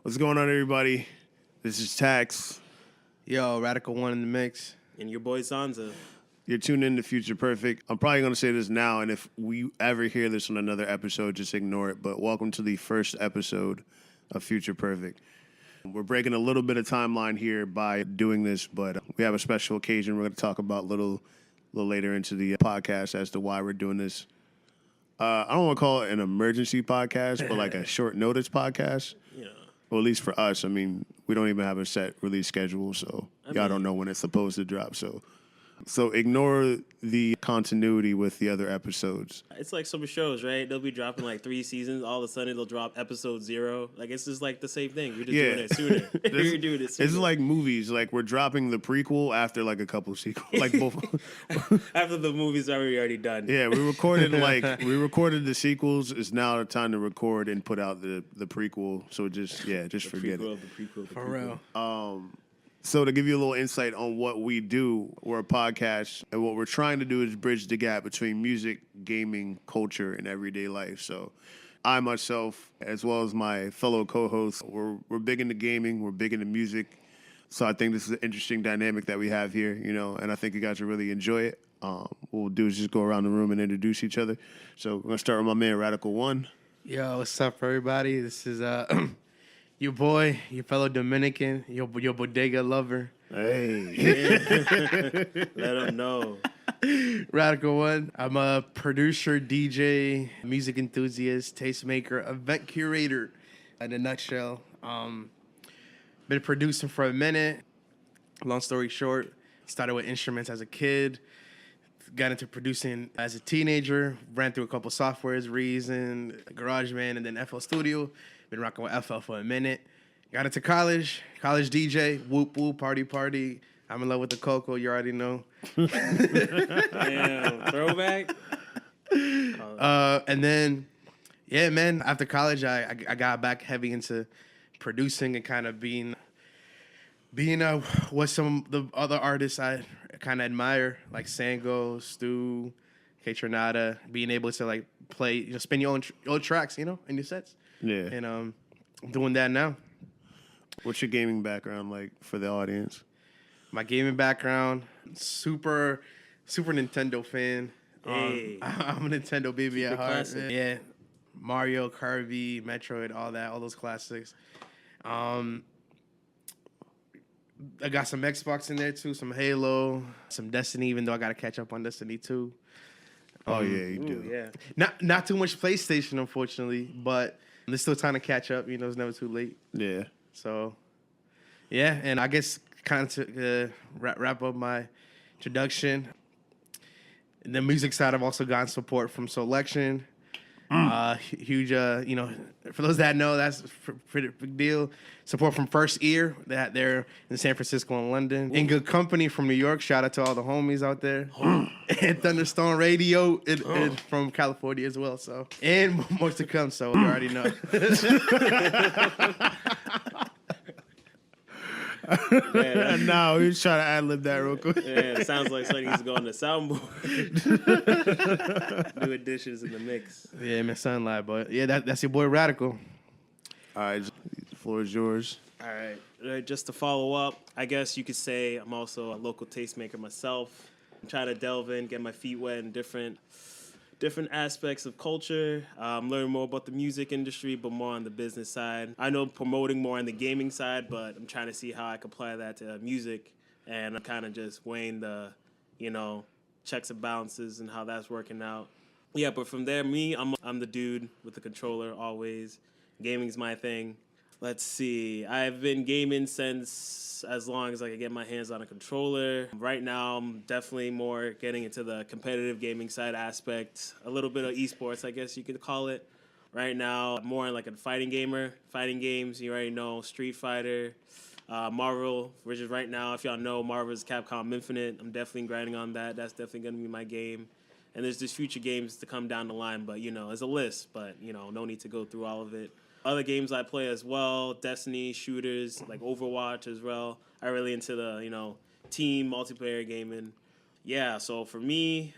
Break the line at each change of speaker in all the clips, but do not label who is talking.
What's going on, everybody? This is Tax.
Yo, Radical One in the mix.
And your boy Zanza.
You're tuned in to Future Perfect. I'm probably going to say this now, and if we ever hear this on another episode, just ignore it. But welcome to the first episode of Future Perfect. We're breaking a little bit of timeline here by doing this, but we have a special occasion we're going to talk about a little later into the podcast as to why we're doing this. I don't want to call it an emergency podcast, but like a short notice podcast.
Yeah.
Well, at least for us, I mean, we don't even have a set release schedule, so y'all don't know when it's supposed to drop. So ignore the continuity with the other episodes.
It's like some shows, right? They'll be dropping like 3 seasons. All of a sudden, they'll drop episode 0. Like, it's just like the same thing. We're just doing it sooner. We're doing it sooner.
It's like movies. Like, we're dropping the prequel after like a couple sequels. Like, both.
After the movie's already done.
Yeah, we recorded the sequels. It's now the time to record and put out the prequel. So just forget it.
The prequel.
For real.
So to give you a little insight on what we do, we're a podcast, and what we're trying to do is bridge the gap between music, gaming, culture, and everyday life. So I myself, as well as my fellow co-hosts, we're big into gaming, we're big into music. So I think this is an interesting dynamic that we have here, and I think you guys will really enjoy it. What we'll do is just go around the room and introduce each other. So we're going to start with my man, Radical One.
Yo, what's up, everybody? This is your boy, your fellow Dominican, your bodega lover.
Hey.
Let them know.
Radical One. I'm a producer, DJ, music enthusiast, tastemaker, event curator, in a nutshell. Been producing for a minute. Long story short, started with instruments as a kid. Got into producing as a teenager. Ran through a couple softwares, Reason, GarageBand, and then FL Studio. Been rocking with FL for a minute. Got into college DJ, whoop whoop, party. I'm in love with the cocoa, you already know.
Damn, throwback.
And then, yeah, man, after college, I got back heavy into producing and kind of being what some of the other artists I kind of admire, like Sango, Stu, K Tronada, being able to like play, spin your own tracks, in your sets.
Yeah.
And I'm doing that now.
What's your gaming background like for the audience?
My gaming background, super Nintendo fan.
Hey.
I'm a Nintendo baby
Super
at heart.
classic.
Yeah. Mario, Kirby, Metroid, all those classics. I got some Xbox in there too, some Halo, some Destiny, even though I got to catch up on Destiny 2.
Oh, yeah, you do.
Yeah.
Not too much PlayStation, unfortunately, but there's still time to catch up. It's never too late.
Yeah.
So, yeah, and I guess kind of to wrap up my introduction, the music side, I've also gotten support from Selection. Huge, for those that know, that's a pretty big deal. Support from First Ear, that they're in San Francisco and London. In Good Company from New York. Shout out to all the homies out there. And Thunderstone Radio from California as well. So, and more to come. So you already know.
No, we was trying to ad-lib that real quick.
Yeah, it sounds like something needs to go on the soundboard. New additions in the mix.
Yeah, man, sunlight, but yeah, that's your boy Radical.
All right, the floor is yours.
All right. Just to follow up, I guess you could say I'm also a local tastemaker myself. I'm trying to delve in, get my feet wet in different aspects of culture, learn more about the music industry, but more on the business side. I know promoting more on the gaming side, but I'm trying to see how I can apply that to music, and I'm kind of just weighing the, checks and balances and how that's working out. Yeah, but from there, I'm the dude with the controller always. Gaming's my thing. Let's see. I've been gaming since as long as I can get my hands on a controller. Right now, I'm definitely more getting into the competitive gaming side aspect. A little bit of esports, I guess you could call it. Right now, I'm more like a fighting gamer. Fighting games, you already know, Street Fighter, Marvel, which is right now, if y'all know, Marvel's Capcom Infinite. I'm definitely grinding on that. That's definitely going to be my game. And there's just future games to come down the line, but, it's a list. But, no need to go through all of it. Other games I play as well, Destiny, shooters, like Overwatch as well. I'm really into the, team multiplayer gaming. Yeah, so for me,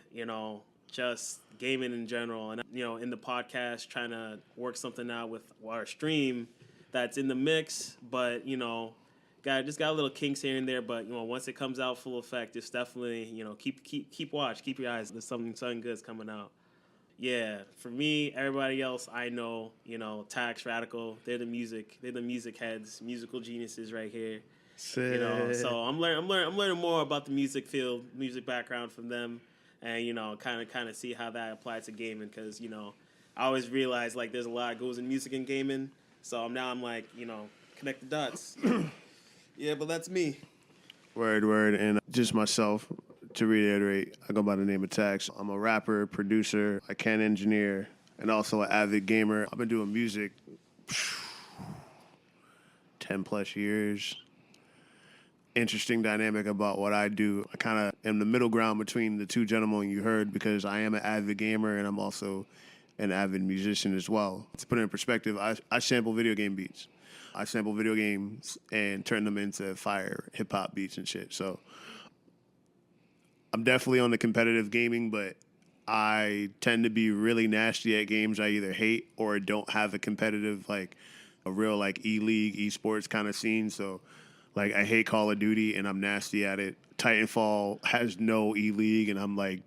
just gaming in general. And, in the podcast, trying to work something out with our stream, that's in the mix, but just got a little kinks here and there. But once it comes out full effect, it's definitely keep watch, keep your eyes. There's something good's coming out. Yeah, for me, everybody else I know, Tax, Radical, they're the music heads, musical geniuses right here.
Sick.
So I'm learning more about the music field, music background from them, and kind of see how that applies to gaming, because I always realize like there's a lot that goes in music and gaming. So now I'm like connect the dots. Yeah, but that's me.
Word, and just myself. To reiterate, I go by the name of Tax. I'm a rapper, producer, a can engineer, and also an avid gamer. I've been doing music 10 plus years. Interesting dynamic about what I do. I kind of am the middle ground between the two gentlemen you heard, because I am an avid gamer and I'm also an avid musician as well. To put it in perspective, I sample video game beats. I sample video games and turn them into fire hip-hop beats and shit. So I'm definitely on the competitive gaming, but I tend to be really nasty at games I either hate or don't have a competitive, like a real like E-League, esports kind of scene. So like I hate Call of Duty and I'm nasty at it. Titanfall has no E-League and I'm like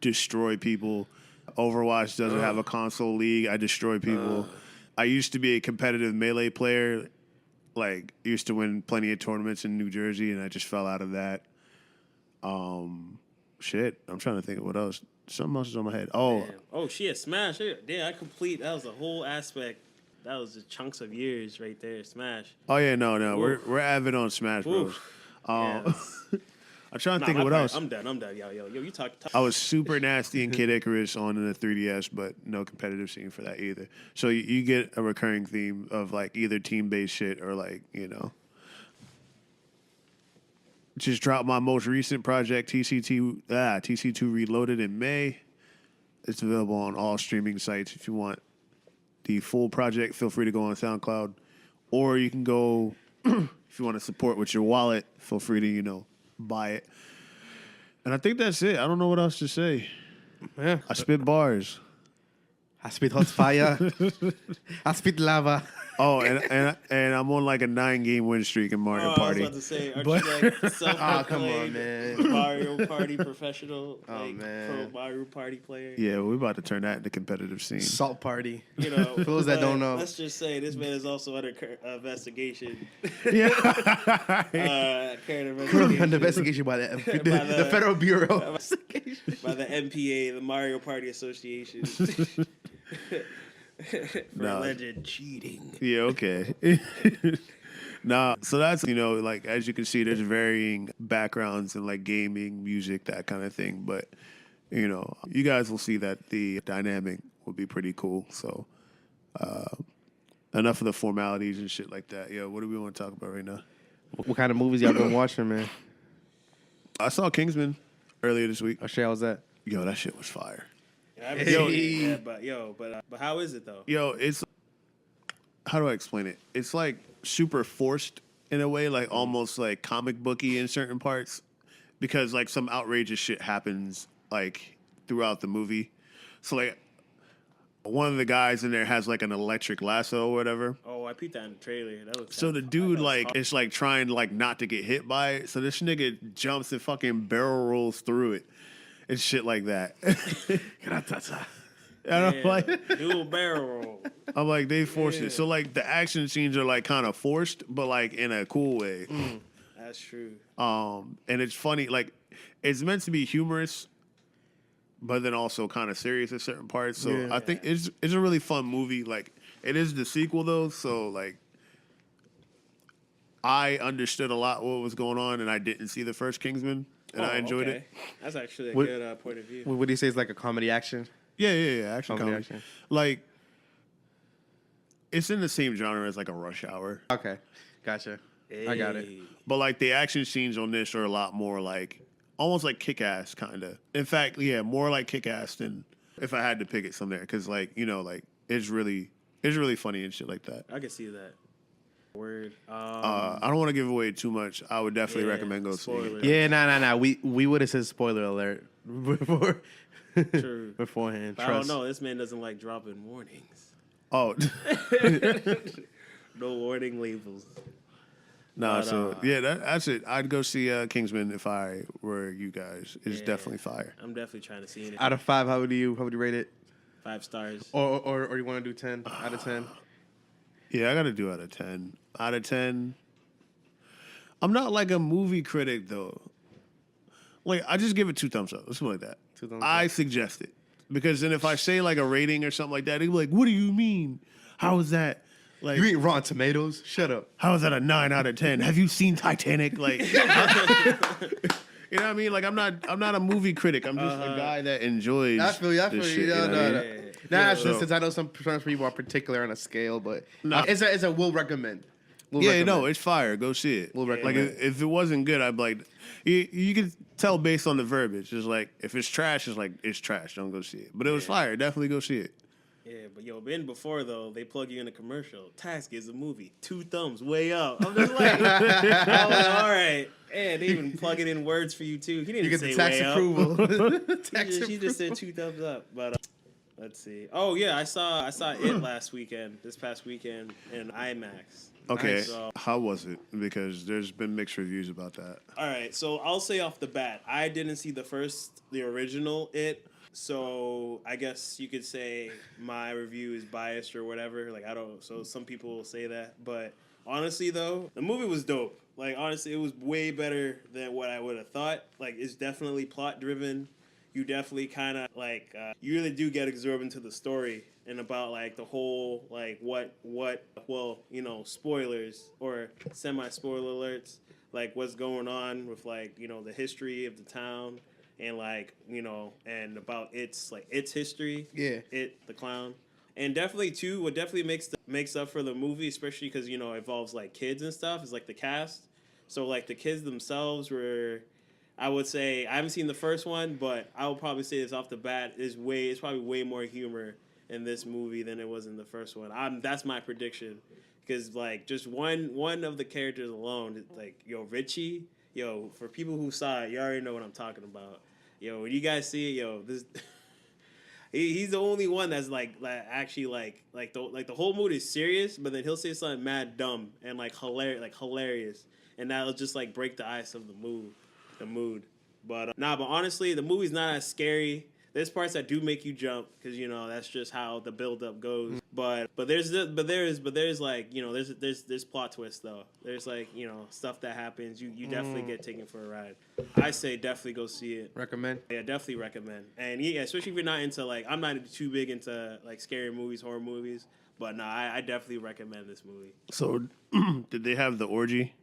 destroy people. Overwatch doesn't have a console league. I destroy people. I used to be a competitive Melee player, like used to win plenty of tournaments in New Jersey, and I just fell out of that. Shit, I'm trying to think of what else. Something else is on my head.
Oh shit, Smash. Yeah, that was a whole aspect. That was just chunks of years right there, Smash.
Oh yeah, no, we're avid on Smash Bros. I'm trying to think of what else.
I'm done. Yo, you talk.
I was super nasty in Kid Icarus on the 3DS, but no competitive scene for that either. So you get a recurring theme of like either team-based shit or like, just dropped my most recent project, TC2 Reloaded in May. It's available on all streaming sites. If you want the full project, feel free to go on SoundCloud. Or you can go, if you want to support with your wallet, feel free to, buy it. And I think that's it. I don't know what else to say.
Yeah.
I spit bars.
I spit hot fire. I spit lava.
Oh, and I'm on like a 9-game win streak in Mario Party.
I was about to say, aren't you like self-proclaimed
come on, man.
Mario Party professional?
Man.
Pro Mario Party player?
Yeah, we're about to turn that into competitive scene.
Salt party.
For
those that don't know.
Let's just say this man is also under investigation.
Yeah.
Current
Investigation by the Federal Bureau of Investigation.
By the MPA, the Mario Party Association. For alleged cheating.
Yeah, okay. So that's, like, as you can see, there's varying backgrounds in, like, gaming, music, that kind of thing. But, you guys will see that the dynamic will be pretty cool. So, enough of the formalities and shit like that. Yo, what do we want to talk about right now?
What kind of movies y'all been watching, man?
I saw Kingsman earlier this week.
Oh, shit, how was that?
Yo, that shit was fire.
But how is it though?
Yo, it's, how do I explain it? It's like super forced in a way, like almost like comic booky in certain parts, because like some outrageous shit happens like throughout the movie. So like one of the guys in there has like an electric lasso or whatever.
Oh, I peeped that in the trailer. That looks
so the dude like is like trying like not to get hit by it. So this nigga jumps and fucking barrel rolls through it and shit like that. And I'm like,
dual barrel roll.
I'm like, they forced it. So like the action scenes are like kind of forced, but like in a cool way.
That's true.
And it's funny, like it's meant to be humorous, but then also kind of serious at certain parts. So I think it's a really fun movie. Like it is the sequel though, so like I understood a lot what was going on, and I didn't see the first Kingsman, and I enjoyed it.
That's actually a good point of view.
What do you say is like a comedy action?
Yeah. Action comedy. Like, it's in the same genre as like a Rush Hour.
Okay, gotcha. I got it.
But like the action scenes on this are a lot more like almost like Kick-Ass kind of. In fact, more like Kick-Ass than if I had to pick it somewhere, because like like it's really funny and shit like that.
I can see that. Word.
I don't want to give away too much. I would definitely recommend go see it.
Yeah, nah. We would have said spoiler alert before.
True.
Beforehand.
But I don't know. This man doesn't like dropping warnings.
Oh.
No warning labels.
Nah,
But,
so yeah, that's it. I'd go see Kingsman if I were you guys. It's
Yeah.
definitely fire.
I'm definitely trying to see it.
Out of 5, how would you rate it?
5 stars.
Or you want to do 10 out of 10?
Yeah, I gotta do out of 10. Out of 10. I'm not like a movie critic though. Like I just give it 2 thumbs up. Something like that.
2 thumbs
I
up.
suggest it because then if I say like a rating or something like that, they'd be like, "What do you mean? How is that?" Like,
You eat Rotten Tomatoes? Shut up.
how is that a 9 out of 10? Have you seen Titanic? Like, you know what I mean? Like, I'm not a movie critic. I'm just a guy that enjoys.
I feel you.
this shit,
No,
you know what I
no,
mean?
no. Nah,
So-
since I know some people are particular on a scale, but
No.
it's a will recommend. We'll
Yeah,
recommend.
no, it's fire. Go see it.
We'll
Like,
recommend.
if it wasn't good, I'd be like, you can tell based on the verbiage. It's like, if it's trash, it's like, it's trash. Don't go see it. But it was fire. Definitely go see it.
Yeah, but been before though, they plug you in a commercial. Task is a movie. 2 thumbs, way up. I'm just like, all right. And they even plug it in words for you too. He didn't
You get
say
the tax
way
approval.
He just said 2 thumbs up. But let's see. Oh yeah, I saw it this past weekend in IMAX.
Okay.
So,
How was it? Because there's been mixed reviews about that.
all right, so I'll say off the bat, I didn't see the original It. So I guess you could say my review is biased or whatever. Like so some people will say that, but honestly though, the movie was dope. Like honestly, it was way better than what I would have thought. Like it's definitely plot driven. You definitely kind of like you really do get absorbed into the story and about like the whole like what spoilers or semi spoiler alerts, like what's going on with like the history of the town. And and about its history,
Yeah.
It the clown, and definitely too, what definitely makes up for the movie, especially because it involves like kids and stuff, is like the cast. So like the kids themselves were, I would say I haven't seen the first one, but I would probably say this off the bat it's probably way more humor in this movie than it was in the first one. That's my prediction, because like just one of the characters alone, like Richie. For people who saw it, you already know what I'm talking about. When you guys see it, this he's the only one that's actually the whole mood is serious, but then he'll say something mad dumb and hilarious, and that'll just like break the ice of the mood. But but honestly, the movie's not as scary. There's parts that do make you jump because that's just how the build up goes. But there's like there's plot twists though. There's like stuff that happens. You definitely get taken for a ride. I say definitely go see it.
Recommend.
Yeah, definitely recommend. And yeah, especially if you're not into I'm not too big into like scary movies, horror movies. But no, I definitely recommend this movie.
So, did they have the orgy,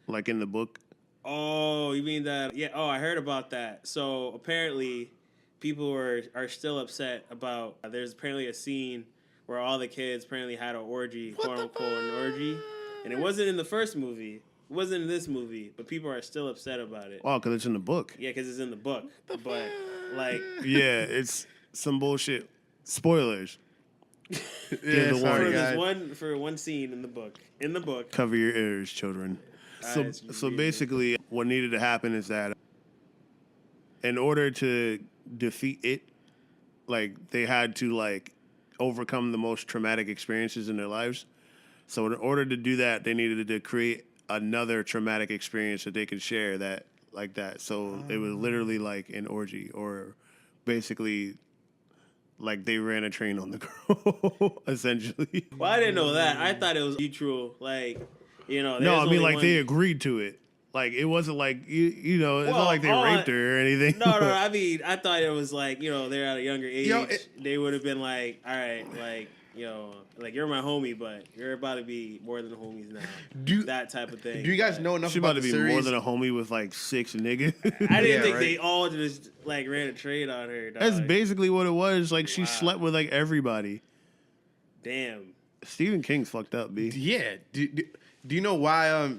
like in the book?
Oh, you mean that? Yeah. Oh, I heard about that. So apparently, people are still upset about. There's apparently a scene where all the kids apparently had an orgy, quote unquote, an orgy, and it wasn't in the first movie. It wasn't in this movie, but people are still upset about it.
Oh, because it's in the book.
Yeah, because it's in the book. But like,
Yeah, it's some bullshit. Spoilers.
Yeah,
the
sorry,
warning.
guys.
for one scene in the book. In the book.
Cover your ears, children.
Alright,
So basically, what needed to happen is that in order to defeat it, like they had to like overcome the most traumatic experiences in their lives. So in order to do that, they needed to create another traumatic experience that they could share that like that. So it was literally like an orgy, or basically like they ran a train on the girl, essentially.
Well, I didn't know that. I thought it was mutual. Like,
No,
there's
I mean
only
like
one-
they agreed to it. Like it wasn't like it's
Well,
not like they raped her or anything.
No. I mean, I thought it was like they're at a younger age. They would have been like, all right, like like you're my homie, but you're about to be more than homies now. That type of thing.
Do you guys
But
know enough
She
about
about to
the
be
series?
more than a homie with like 6 niggas.
I didn't
Yeah,
think
right.
they all just like ran a trade on her. Dog.
That's basically what it was. Like she
Wow.
slept with like everybody.
Damn.
Stephen King's fucked up, B.
Yeah. Do you know why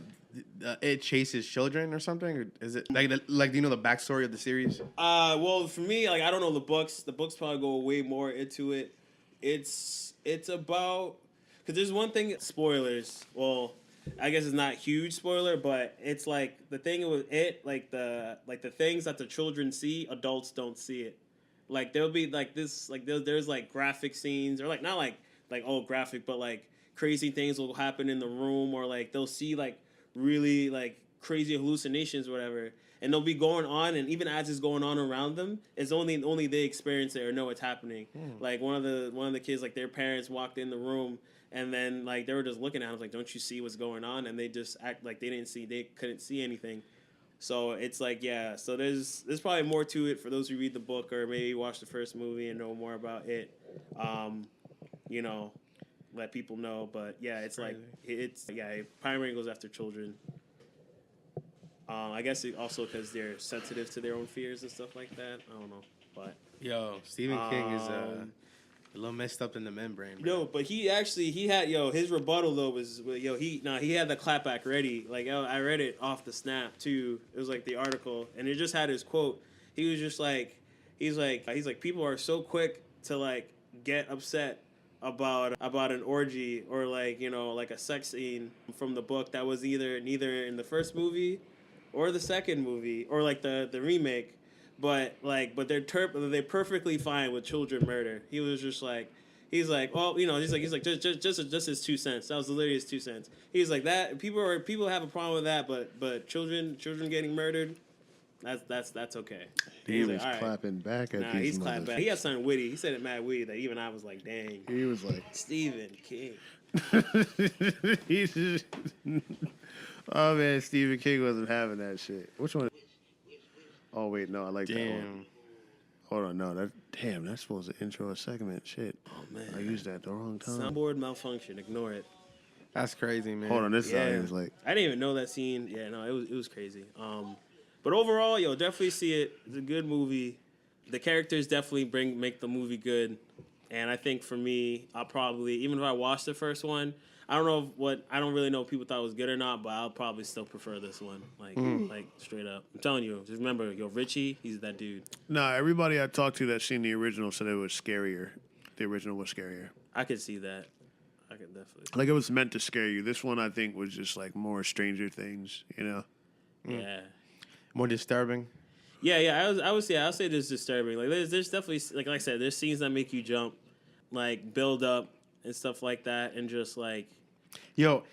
it chases children or something? Or is it like do you know the backstory of the series?
Well, for me, like I don't know the books. The books probably go way more into it. It's about because there's one thing. Spoilers. Well, I guess it's not huge spoiler, but it's like the thing with it, like the things that the children see, adults don't see it. Like there'll be like this, like there's like graphic scenes or like not like graphic, but like crazy things will happen in the room, or like they'll see like really like crazy hallucinations or whatever, and they'll be going on, and even as it's going on around them, it's only they experience it or know what's happening. Like one of the kids, like their parents walked in the room, and then like they were just looking at him like, don't you see what's going on? And they just act like they couldn't see anything. So it's like, yeah, so there's probably more to it for those who read the book or maybe watch the first movie and know more about it. You know, let people know. But yeah, it's like, Pioneering goes after children. I guess it also because they're sensitive to their own fears and stuff like that. I don't know. But
Yo, Stephen King is a little messed up in the membrane. Bro.
No, but he had his rebuttal though was he had the clapback ready. Like I read it off the snap too. It was like the article, and it just had his quote. He was just like he's like people are so quick to like get upset about an orgy or like like a sex scene from the book that was neither in the first movie or the second movie or like the remake. But they're perfectly fine with children murder. He was just like, he's like, well, he's like just his 2 cents. That was literally his 2 cents. He's like that people have a problem with that, but children getting murdered, that's okay.
He was
like,
clapping back at these
he's clapping back. He had something witty. He said it mad witty that even I was like, dang.
He was like
Stephen King.
He's just, oh man, Stephen King wasn't having that shit. Which one? Oh wait, no, I like that one. Hold on, no, that's supposed to intro a segment. Shit.
Oh man,
I used that the wrong time.
Soundboard malfunction. Ignore it.
That's crazy, man.
Hold on, this side is like.
I didn't even know that scene. Yeah, no, it was crazy. But overall, definitely see it. It's a good movie. The characters definitely make the movie good. And I think for me, I'll probably, even if I watched the first one, I don't really know if people thought it was good or not, but I'll probably still prefer this one. Like straight up. I'm telling you, just remember, Richie, he's that dude.
Nah, everybody I talked to that seen the original said it was scarier. The original was scarier.
I could see that. I could definitely.
Like it was meant to scare you. This one I think was just like more Stranger Things,
Yeah.
More disturbing.
Yeah. I would say it's disturbing. Like there's definitely, like I said, there's scenes that make you jump, like build up and stuff like that, and just like.
Yo,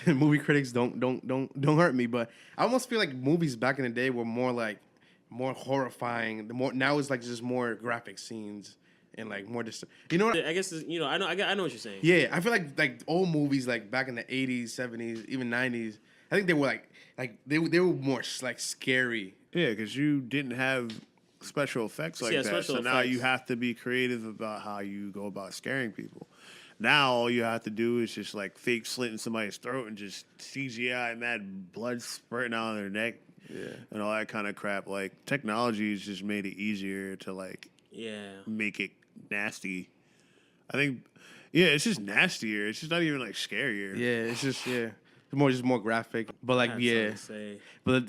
movie critics don't hurt me, but I almost feel like movies back in the day were more horrifying. Now it's like just more graphic scenes and like more you know what?
I guess I know what you're saying.
Yeah, I feel like old movies like back in the 80s, 70s, even 90s. I think they were like they were more like scary.
Yeah, because you didn't have special effects like that. So now you have to be creative about how you go about scaring people. Now all you have to do is just like fake slitting somebody's throat and just CGI and that blood spurting out of their neck, and all that kind of crap. Like technology has just made it easier to like make it nasty. I think it's just nastier. It's just not even like scarier.
Yeah, it's just it's more graphic. But like but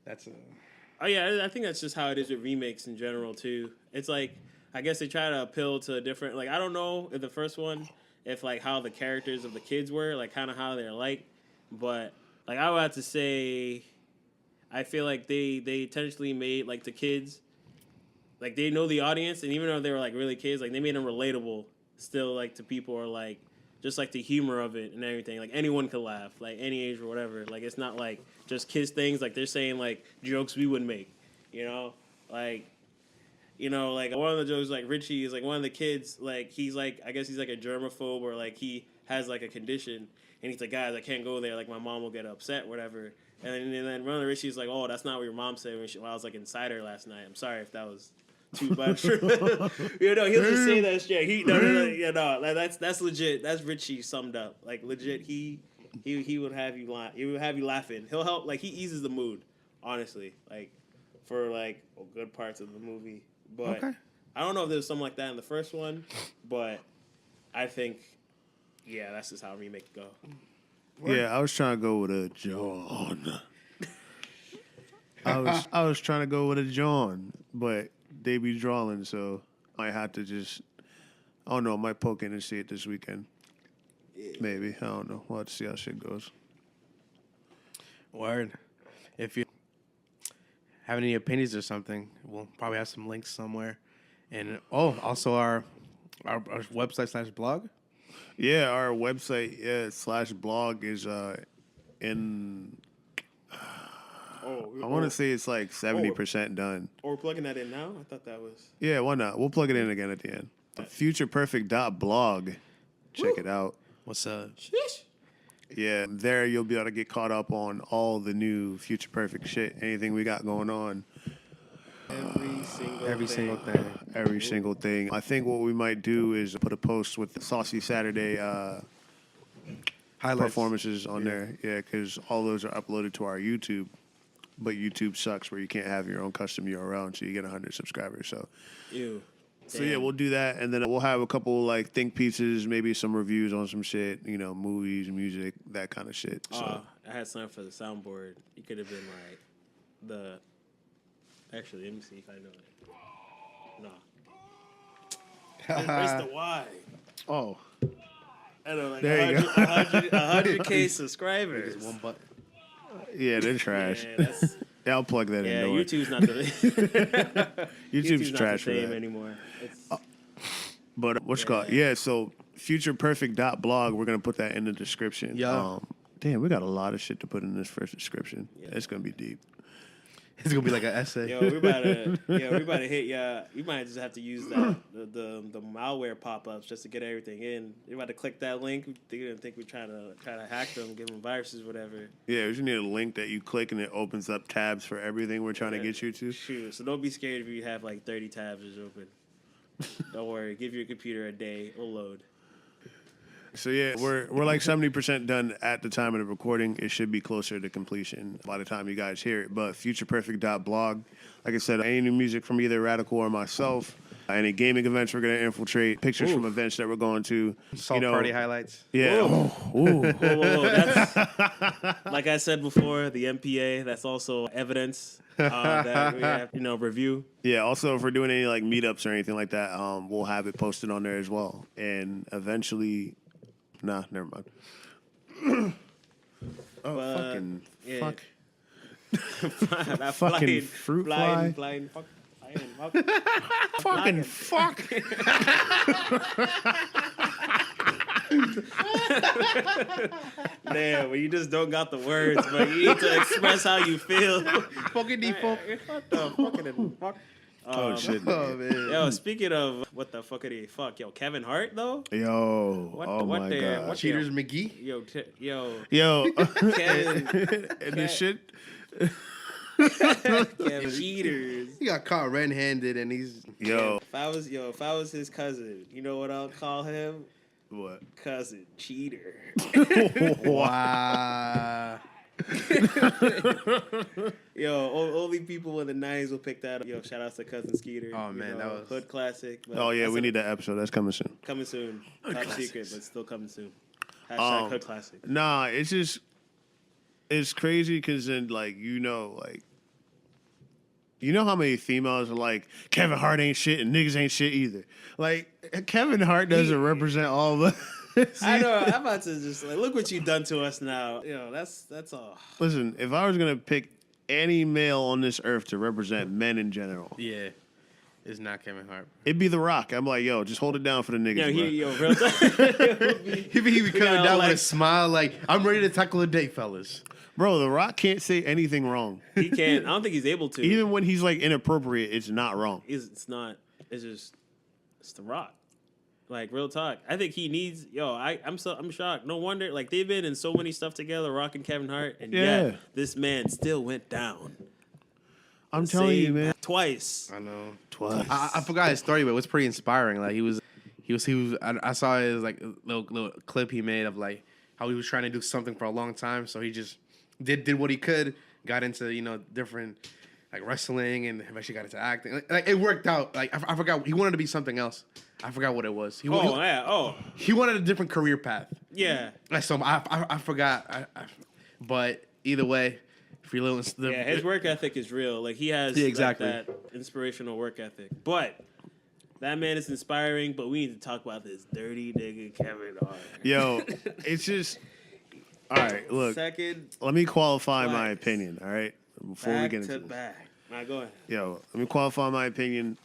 that's
Oh yeah, I think that's just how it is with remakes in general too. It's like I guess they try to appeal to a different, like I don't know if the first one, if like how the characters of the kids were, like kind of how they're like, but like I would have to say, I feel like they intentionally made like the kids, like they know the audience, and even though they were like really kids, like they made them relatable still, like to people, or like just like the humor of it and everything. Like anyone could laugh, like any age or whatever. Like it's not like just kids things. Like they're saying like jokes we would make, like one of the jokes, like Richie is like one of the kids, like he's like, I guess he's like a germaphobe, or like he has like a condition, and he's like, guys, I can't go there. Like my mom will get upset, whatever. And then one of the Richie's like, oh, that's not what your mom said when I was like inside her last night. I'm sorry if that was too much. He'll just say that shit. That's legit. That's Richie summed up. Like legit, he would have you laughing. He'll help. Like he eases the mood, honestly. Like for like good parts of the movie. But I don't know if there's something like that in the first one, but I think that's just how remakes go.
Yeah, I was trying to go with a John. I was trying to go with a John, but they be drawing, so I had to just. I don't know. I might poke in and see it this weekend. Yeah. Maybe, I don't know. We'll have to see how shit goes.
Word. If you have any opinions or something, we'll probably have some links somewhere. And also our Our website / blog.
Yeah, our website / blog is in. I want to say it's like 70% done.
Or we're plugging that in now? I thought that was...
Yeah, why not? We'll plug it in again at the end. Futureperfect.blog. Check it out.
What's up?
Yeah, there you'll be able to get caught up on all the new Future Perfect shit. Anything we got going on.
Every single thing.
Every single thing. I think what we might do is put a post with the Saucy Saturday
Highlights.
performances on there. Yeah, because all those are uploaded to our YouTube. But YouTube sucks where you can't have your own custom URL until you get 100 subscribers. So,
Ew.
So yeah, we'll do that, and then we'll have a couple like think pieces, maybe some reviews on some shit, you know, movies, music, that kind of shit. So
I had something for the soundboard. You could have been like the. Actually, let me see if I know it. No. Where's the Y?
oh,
I know, like
There you go.
100K subscribers.
One button.
yeah, they're trash.
Yeah, that's,
Yeah, I'll plug that
yeah,
in.
YouTube's not the
YouTube's
not
trash
the
for
same
that.
anymore. It's,
But what's it called? Yeah, so futureperfect.blog, we're gonna put that in the description.
Yeah.
Damn, we got a lot of shit to put in this first description.
Yeah.
It's gonna be deep.
It's gonna be like an essay.
Yo, we about to hit ya. You might just have to use that the malware pop ups just to get everything in. You're about to click that link. They're gonna think we're trying to hack them, give them viruses, whatever.
Yeah, we just need a link that you click and it opens up tabs for everything we're trying to get you to.
Shoot. So don't be scared if you have like 30 tabs just open. Don't worry. Give your computer a day. It'll load.
So yeah, we're like 70% done at the time of the recording. It should be closer to completion by the time you guys hear it. But futureperfect.blog, like I said, any new music from either Radical or myself, any gaming events we're gonna infiltrate, pictures from events that we're going to,
Salt party highlights.
Yeah.
Whoa. That's, like I said before, the MPA. That's also evidence that we have, review.
Yeah. Also, if we're doing any like meetups or anything like that, we'll have it posted on there as well. And eventually, nah, never mind. Fuck.
That
Fucking fruit fly. Fucking fuck.
Damn, well, you just don't got the words, but you need to express how you feel.
Fucking default.
What the fucking fuck?
Oh shit.
Oh man.
Yo, speaking of what the fuckity fuck, yo, Kevin Hart though.
Yo.
What
oh
the- what
my
the-
god.
what-
Cheaters McGee.
Yo,
Yo.
Kevin,
And this shit.
Kevin Cheaters.
He got caught red-handed, and he's
Yo.
If I was his cousin, you know what I'll call him?
What?
Cousin Cheater.
wow.
Yo, only people in the 90s will pick that up. Yo, shout out to Cousin Skeeter.
Oh, man, that was-
hood classic. But
Oh yeah,
that's
we need that episode. That's coming soon.
coming soon. Top
classics.
secret, but still coming soon. Hashtag hood classic.
Nah, it's crazy because then you know how many females are like Kevin Hart ain't shit and niggas ain't shit either. Like Kevin Hart doesn't represent all the.
I know. I'm about to just look what you done to us now. Yo, that's all.
Listen, if I was gonna pick any male on this earth to represent men in general,
Yeah. It's not Kevin Hart.
it'd be The Rock. I'm like, yo, just hold it down for the niggas.
Yo,
bro.
real time.
He be coming
gotta,
down with a
like-
smile, like I'm ready to tackle the day, fellas.
Bro, The Rock can't say anything wrong.
He can't. I don't think he's able to.
Even when he's like inappropriate, it's not wrong.
It's not. It's just. It's The Rock. Like real talk. I think he needs. Yo, I'm shocked. No wonder. Like they've been in so many stuff together, Rock and Kevin Hart, and
Yeah.
yet this man still went down.
I'm telling you,
Same
man.
Twice.
I know.
Twice.
I forgot his story, but it was pretty inspiring. Like he was. I saw his like little clip he made of like how he was trying to do something for a long time. So he just did what he could. Got into different like wrestling and eventually got into acting. Like it worked out. Like I forgot he wanted to be something else. I forgot what it was. He wanted a different career path.
Yeah.
Like so I forgot. But either way, if you're little,
Yeah, his work ethic is real. Like he has
exactly.
that inspirational work ethic. But that man is inspiring. But we need to talk about this dirty nigga Kevin Hart.
Yo, it's just. All right, look.
Second,
Let me qualify my
twice.
opinion. All right, before we
back
get
to
into this.
back. All right, go ahead.
Yo, let me qualify my opinion.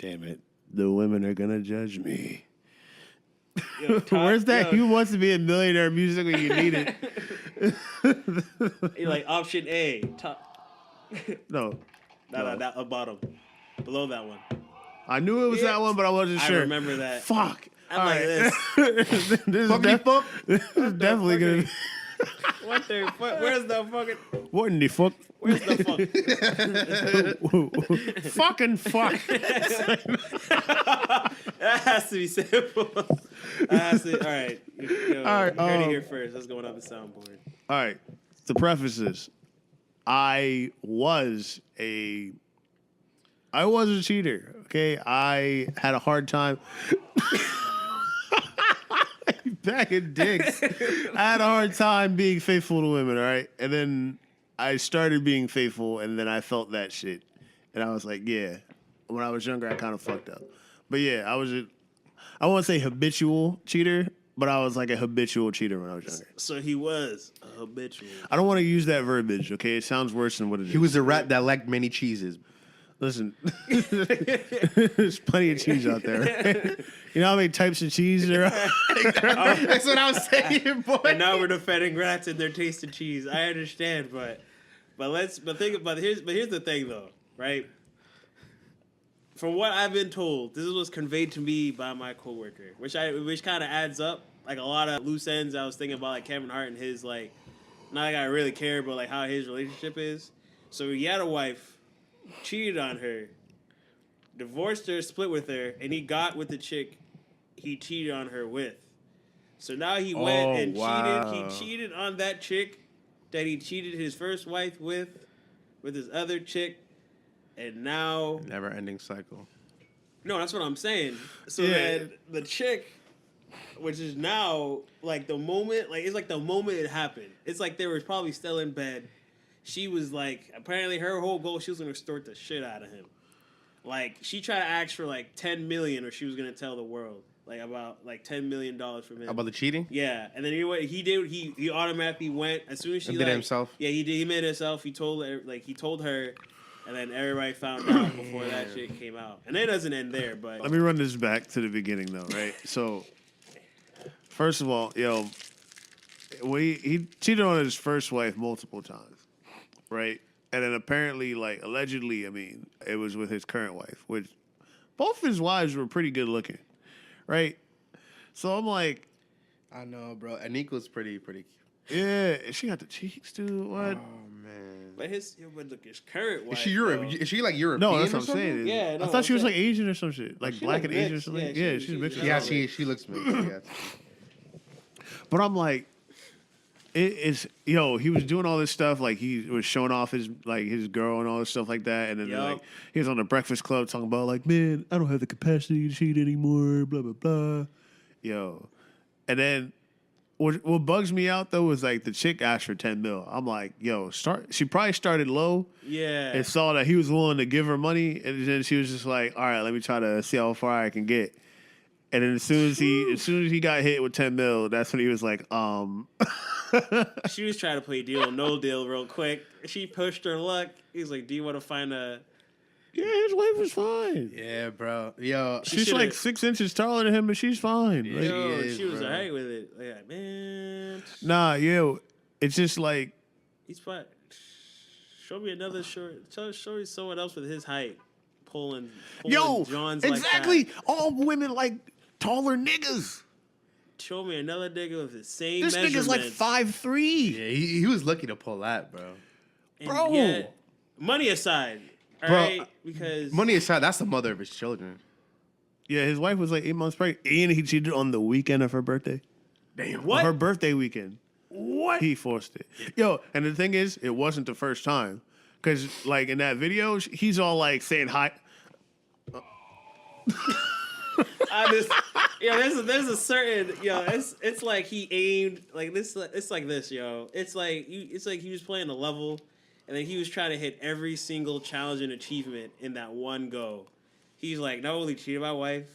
Damn it. The women are gonna judge me.
Yo,
Where's that Who Wants to Be a Millionaire music when you need it?
You're like option A.
No.
No, that bottom. Below that one.
I knew it was that one, but I wasn't sure.
I remember that.
Fuck.
I'm like this.
This is definitely gonna be.
What the fuck? Where's the fucking...
What in the fuck?
Where's the fuck?
Fucking fuck.
That has to be simple. That has to... All right. Yo,
All right,
you heard it here first. Let's go on the soundboard.
All right. To preface this, I was a cheater. Okay, I had a hard time. Back in dicks. I had a hard time being faithful to women. All right, and then I started being faithful, and then I felt that shit, and I was like, yeah. When I was younger, I kind of fucked up, but yeah, I won't say habitual cheater, but I was like a habitual cheater when I was younger.
So he was a habitual.
I don't want to use that verbiage. Okay, it sounds worse than what it is.
He was a rat that liked many cheeses.
Listen, there's plenty of cheese out there. Right? You know how many types of cheese there are?
That's what I was saying, boy.
And now we're defending rats and their taste of cheese. I understand, but here's the thing though, right? From what I've been told, this was conveyed to me by my coworker, which kind of adds up. Like a lot of loose ends I was thinking about, like Kevin Hart and his like, not like I really care, but like how his relationship is. So he had a wife. Cheated on her, divorced her, split with her, and he got with the chick he cheated on her with. So now he went and cheated. He cheated on that chick that he cheated his first wife with his other chick, and now
Never-ending cycle.
No, that's what I'm saying. So then the chick, which is now like the moment, like it's like the moment it happened. It's like they were probably still in bed. She was like, apparently her whole goal, she was going to extort the shit out of him. Like, she tried to ask for like $10 million or she was going to tell the world, like about like $10 million from him.
About the cheating?
Yeah. And then he automatically went as soon as she
did it himself?
Yeah, he did. He made it himself. He told her, and then everybody found out before that shit came out. And it doesn't end there, but.
Let me run this back to the beginning though, right? So, first of all, he cheated on his first wife multiple times. Right? And then apparently, like, allegedly, I mean, it was with his current wife, which both his wives were pretty good looking. Right? So I'm like...
I know, bro. Anika's pretty cute.
Yeah, she got the cheeks, too. What?
Oh, man.
But his current wife...
Is she Europe? Is she, like, European?
No, that's what I'm saying.
Yeah, no,
I thought she was, like, Asian or some shit. Like, black and Asian or
mixed.
something.
Yeah,
she's mixed.
Yeah, she looks mixed. Yeah.
But I'm like... he was doing all this stuff, like he was showing off his girl and all this stuff like that, and then like he was on the Breakfast Club talking about like, man, I don't have the capacity to cheat anymore, blah blah blah, and then what bugs me out though was like the chick asked for $10 million. I'm like, she probably started low, and saw that he was willing to give her money, and then she was just like, all right, let me try to see how far I can get. And then as soon as he got hit with $10 million, that's when he was like,
She was trying to play deal, no deal real quick. She pushed her luck. He's like, do you want to find a...
Yeah, his wife is fine.
Yeah, bro. Yo,
she's like 6 inches taller than him, but she's fine.
Yeah,
like,
she was all right with it. Like, man.
Nah, it's just like...
He's fine. Show me another short... Show me someone else with his height. Pulling Johns
exactly.
Like that.
All women like taller niggas.
Show me another nigga with the same
This nigga's like 5'3".
Yeah, he was lucky to pull that, bro.
And
Bro.
yet, money aside, all right? Because
money aside, that's the mother of his children.
Yeah, his wife was like 8 months pregnant, and he cheated on the weekend of her birthday.
damn,
On
what?
her birthday weekend.
What?
He forced it. And the thing is, it wasn't the first time. Because, like, in that video, he's all, like, saying hi.
There's a certain, it's like he aimed, like, this. It's like this, It's like he was playing a level, and then he was trying to hit every single challenge and achievement in that one go. He's like, not only cheated my wife,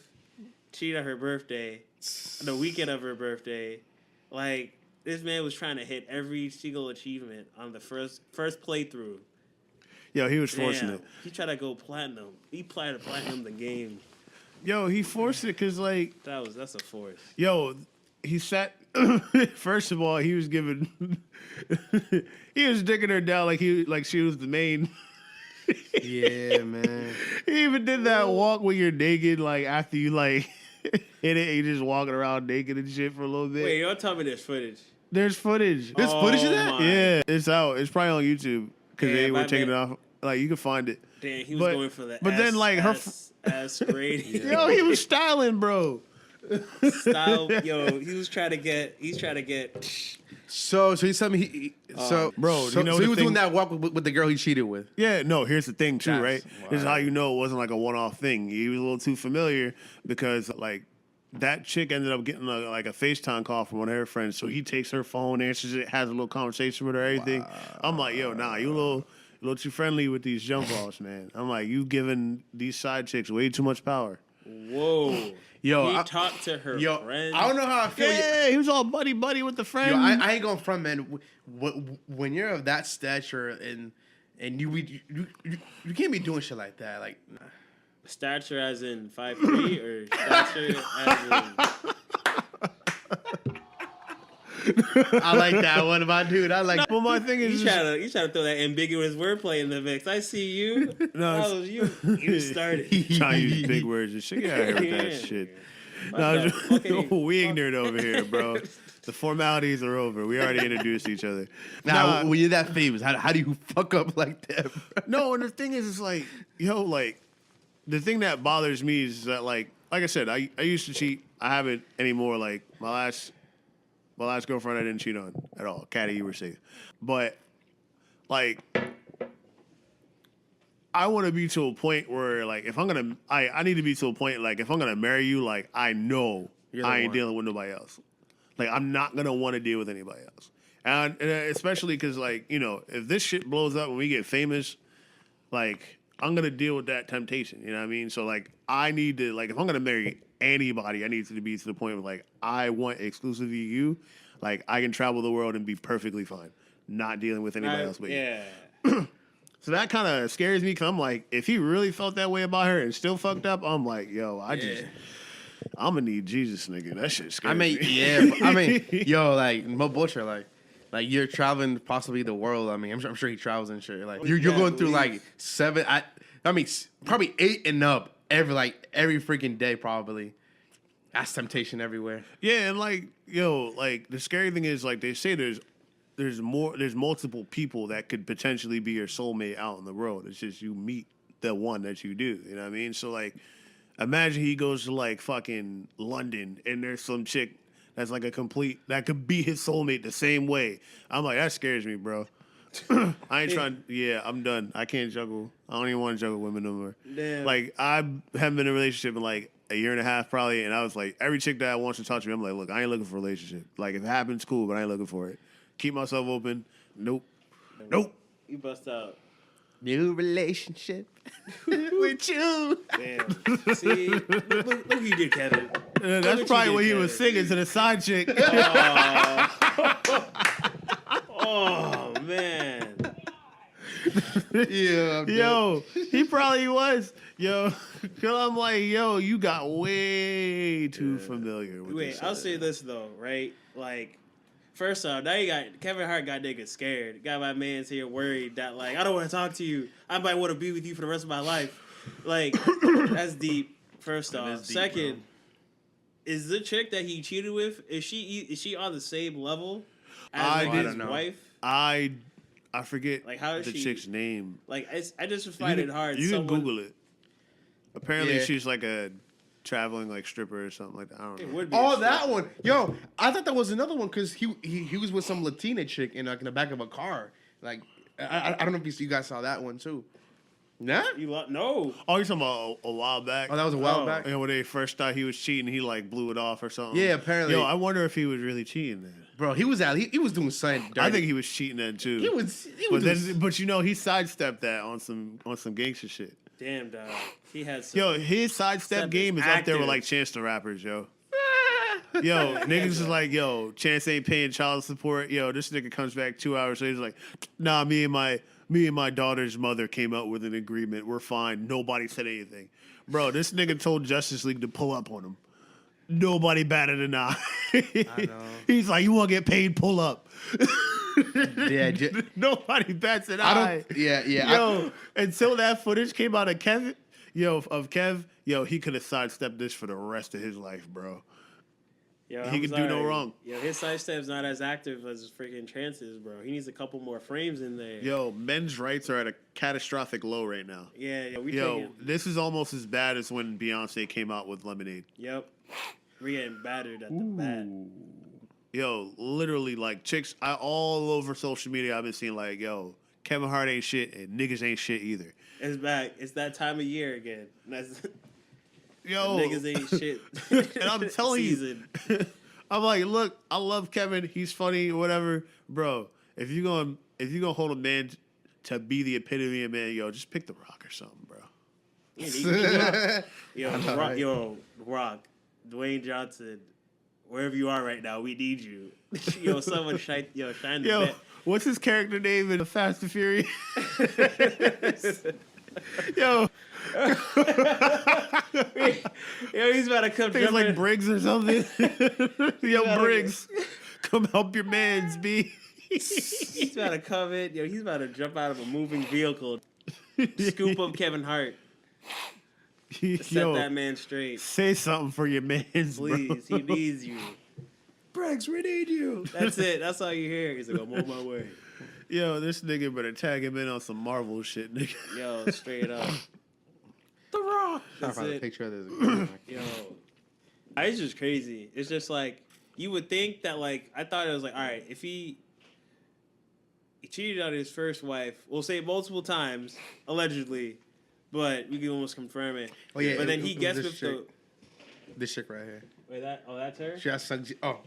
cheated on her birthday, the weekend of her birthday. Like, this man was trying to hit every single achievement on the first playthrough.
Yo, he was forcing
Damn.
it.
He tried to go platinum. He tried to platinum the game.
Yo, he forced it because, like,
That's a force.
yo, he sat. First of all, he was giving. He was digging her down like she was the main.
Yeah, man.
He even did that walk when you're naked, like after you like hit it, and you just walking around naked and shit for a little bit.
Wait, you're telling me there's footage?
There's footage.
There's footage of that?
My.
Yeah, it's out. It's probably on YouTube because
Yeah,
they were
my
taking it
bad.
off. Like you can find it.
Damn, he was
But-
going for the
but then, like, her
S grade.
Yo, he was styling, bro.
Style, yo, he's trying to get.
So he's telling me
Bro,
so
you know
he
the
was
thing-
doing that walk with the girl he cheated with.
Yeah, no, here's the thing too,
That's
right? This is how you know it wasn't like a one-off thing. He was a little too familiar because like that chick ended up getting like a FaceTime call from one of her friends. So he takes her phone, answers it, has a little conversation with her, everything. I'm like, yo, nah, you a little too friendly with these jump offs, man. I'm like, you giving these side chicks way too much power.
Whoa,
Yo,
he
I-
talked to her
Yo,
friend.
I don't know how I feel.
Yeah, he was all buddy with the friend.
Yo, I ain't going front, man. When you're of that stature and you can't be doing shit like that. Like, nah.
Stature as in 5'3" or stature as in.
I like that one, my dude. I like.
Well, my thing is,
You try to throw that ambiguous wordplay in the mix. I see you.
No,
That was you. You started.
trying to use big words and shit. Get out of here with that
Yeah.
shit.
Fuck
No,
that.
just-
Okay.
we ignorant over here, bro. The formalities are over. We already introduced each other.
Now, when you're that famous, how do you fuck up like that, bro?
No, and the thing is, it's like, yo, like, the thing that bothers me is that, like I said, I used to cheat. I haven't anymore. Like, my last girlfriend, I didn't cheat on at all. Caddy, you were safe. But, like, I want to be to a point where, like, if I'm going to, I need to be to a point, like, if I'm going to marry you, like, I know
You're the
I ain't
one.
dealing with nobody else. Like, I'm not going to want to deal with anybody else. And especially because, like, you know, if this shit blows up and we get famous, like, I'm going to deal with that temptation. You know what I mean? So, like, I need to, like, if I'm going to marry anybody, I need to be to the point where, like, I want exclusively you. Like, I can travel the world and be perfectly fine, not dealing with anybody else but you.
Yeah.
So that kind of scares me because I'm like, if he really felt that way about her and still fucked up, I'm like, yo, I'm gonna need Jesus, nigga. That shit scares
I mean,
me.
yeah. I mean, yo, like Mo Butcher, like you're traveling possibly the world. I mean, I'm sure he travels and shit. Like you're going through like 7. I mean, probably 8 and up every freaking day, probably. That's temptation everywhere.
Yeah, and like, yo, like the scary thing is, like they say there's multiple people that could potentially be your soulmate out in the world. It's just you meet the one that you do. You know what I mean? So like, imagine he goes to like fucking London and there's some chick that's like that could be his soulmate the same way. I'm like, that scares me, bro. I ain't trying. Yeah, I'm done. I can't juggle. I don't even want to juggle women no more.
Damn.
Like I haven't been in a relationship in like a year and a half probably, and I was like, every chick that wants to talk to me, I'm like, look, I ain't looking for a relationship. Like if it happens, cool, but I ain't looking for it. Keep myself open. Nope.
You bust out.
New relationship with you.
Damn. See, look who you did, Kevin.
That's
you
probably
did,
what he
Kevin.
was singing to the side chick.
Oh man.
Yeah.
Yo, he probably was. Yo, cause I'm like, yo, you got way too familiar with
Wait,
this.
I'll say this though, right? Like, first off, now you got Kevin Hart got niggas scared. Got my man's here worried that like I don't want to talk to you. I might want to be with you for the rest of my life. Like, that's deep. First off,
is deep,
second,
bro.
is the chick that he cheated with? Is she on the same level
I
as
don't
his
know.
wife?
I forget
Like, how is
the
she-
chick's name.
Like, I just find it hard.
You can
Someone-
Google it. Apparently,
Yeah.
she's like a traveling like stripper or something like that. I don't
It
know.
would be
Oh,
a
that
strip.
one. Yo, I thought that was another one because he was with some Latina chick in the back of a car. Like, I don't know if you guys saw that one too. Nah?
No.
Oh, you're talking about a while back?
Oh, that was a while
Oh.
back.
You know, when they first thought he was cheating, he like blew it off or something.
Yeah, apparently.
Yo, I wonder if he was really cheating then.
Bro, he was doing something dirty.
I think he was cheating then too.
he was
But
doing
then, but you know, he sidestepped that on some gangster shit.
Damn, dog. He had some.
Yo, his sidestep
Step
game
is
is up there with
active.
like Chance the Rappers, yo. Yo, niggas is like, yo, Chance ain't paying child support. Yo, this nigga comes back 2 hours later, he's like, nah, me and Me and my daughter's mother came up with an agreement. We're fine. Nobody said anything. Bro, this nigga told Justice League to pull up on him. Nobody batted an eye.
I know.
He's like, you want to get paid? Pull up.
Yeah,
Nobody bats an
I
eye.
don't. Yeah, yeah.
Yo, until that footage came out of Kev, he could have sidestepped this for the rest of his life, bro.
Yo,
He could do no wrong.
Yo, his sidestep's not as active as his freaking chances, bro. He needs a couple more frames in there.
Yo, men's rights are at a catastrophic low right now.
Yeah,
This is almost as bad as when Beyonce came out with Lemonade.
Yep. We're getting battered at the bat.
Yo, literally, like, chicks, all over social media, I've been seeing, like, yo, Kevin Hart ain't shit, and niggas ain't shit either.
It's back. It's that time of year again.
Yo.
Niggas ain't shit.
And I'm telling you, I'm like, look, I love Kevin. He's funny, whatever. Bro, if you're gonna hold a man to be the epitome of man, yo, just pick The Rock or something, bro.
Rock, Dwayne Johnson, wherever you are right now, we need you. Yo, someone shine the bed.
What's his character name in Fast and Furious? Yo,
he's about to come.
Things like Briggs or something. Yo, Briggs, come help your mans, B.
He's about to come in. Yo, he's about to jump out of a moving vehicle, scoop up Kevin Hart, set that man straight.
Say something for your mans,
please.
Bro.
He needs you.
Briggs, we need you.
That's it. That's all you hear. He's like, I'm on my way.
Yo, this nigga better tag him in on some Marvel shit, nigga.
Yo, straight up.
The Rock.
That's
I found
it.
a picture of this.
Yo, it's just crazy. It's just like, you would think that, like, I thought it was like, all right, if he cheated on his first wife, we'll say multiple times, allegedly, but we can almost confirm it.
Oh, yeah.
But then he gets with
this chick right here.
Wait, that's her?
She has some. Oh.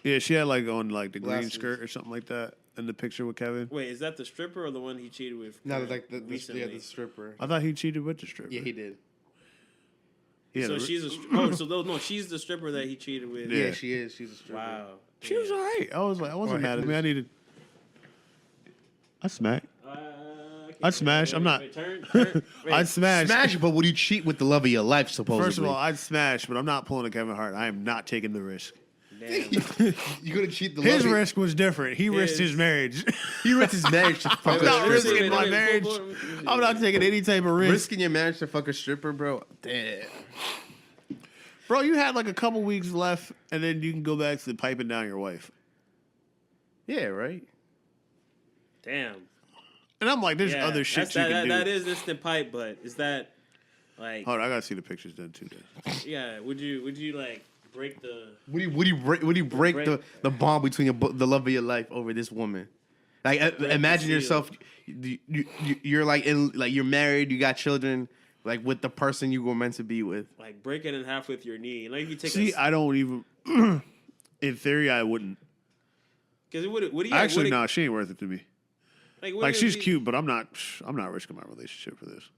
Yeah, she had like on like the green
Glasses.
skirt or something like that in the picture with Kevin.
Wait, is that the stripper or the one he cheated with?
No, like the
recently?
the stripper.
I thought he cheated with the stripper.
Yeah, he did.
Yeah,
so she's she's the stripper that he cheated with.
Yeah, she is. She's a stripper.
Wow.
She was alright. I wasn't mad at me. I smack. I'd smash. I'm not.
Wait, turn.
I'd smash.
Smash, but would you cheat with the love of your life, supposedly?
First of all, I'd smash, but I'm not pulling a Kevin Hart. I am not taking the risk.
Damn.
You're gonna cheat the
His
love
risk was different. He risked his marriage.
He risked his marriage to fuck
I'm not
a stripper.
risking my marriage. I'm not taking any type of risk.
Risking your marriage to fuck a stripper, bro. Damn.
Bro, you had like a couple weeks left, and then you can go back to piping down your wife.
Yeah, right.
Damn.
And I'm like, there's other shit you can do.
That is instant pipe, but is that like?
Hold on, I gotta see the pictures done too.
Yeah. Would you like break the?
Would you break the bond between the love of your life over this woman? Like, imagine yourself. You're like you're married. You got children. Like with the person you were meant to be with.
Like break it in half with your knee. Like you take.
See, I don't even. In theory, I wouldn't.
Because what do you
actually? No, she ain't worth it to me.
Like
she's cute, but I'm not risking my relationship for this.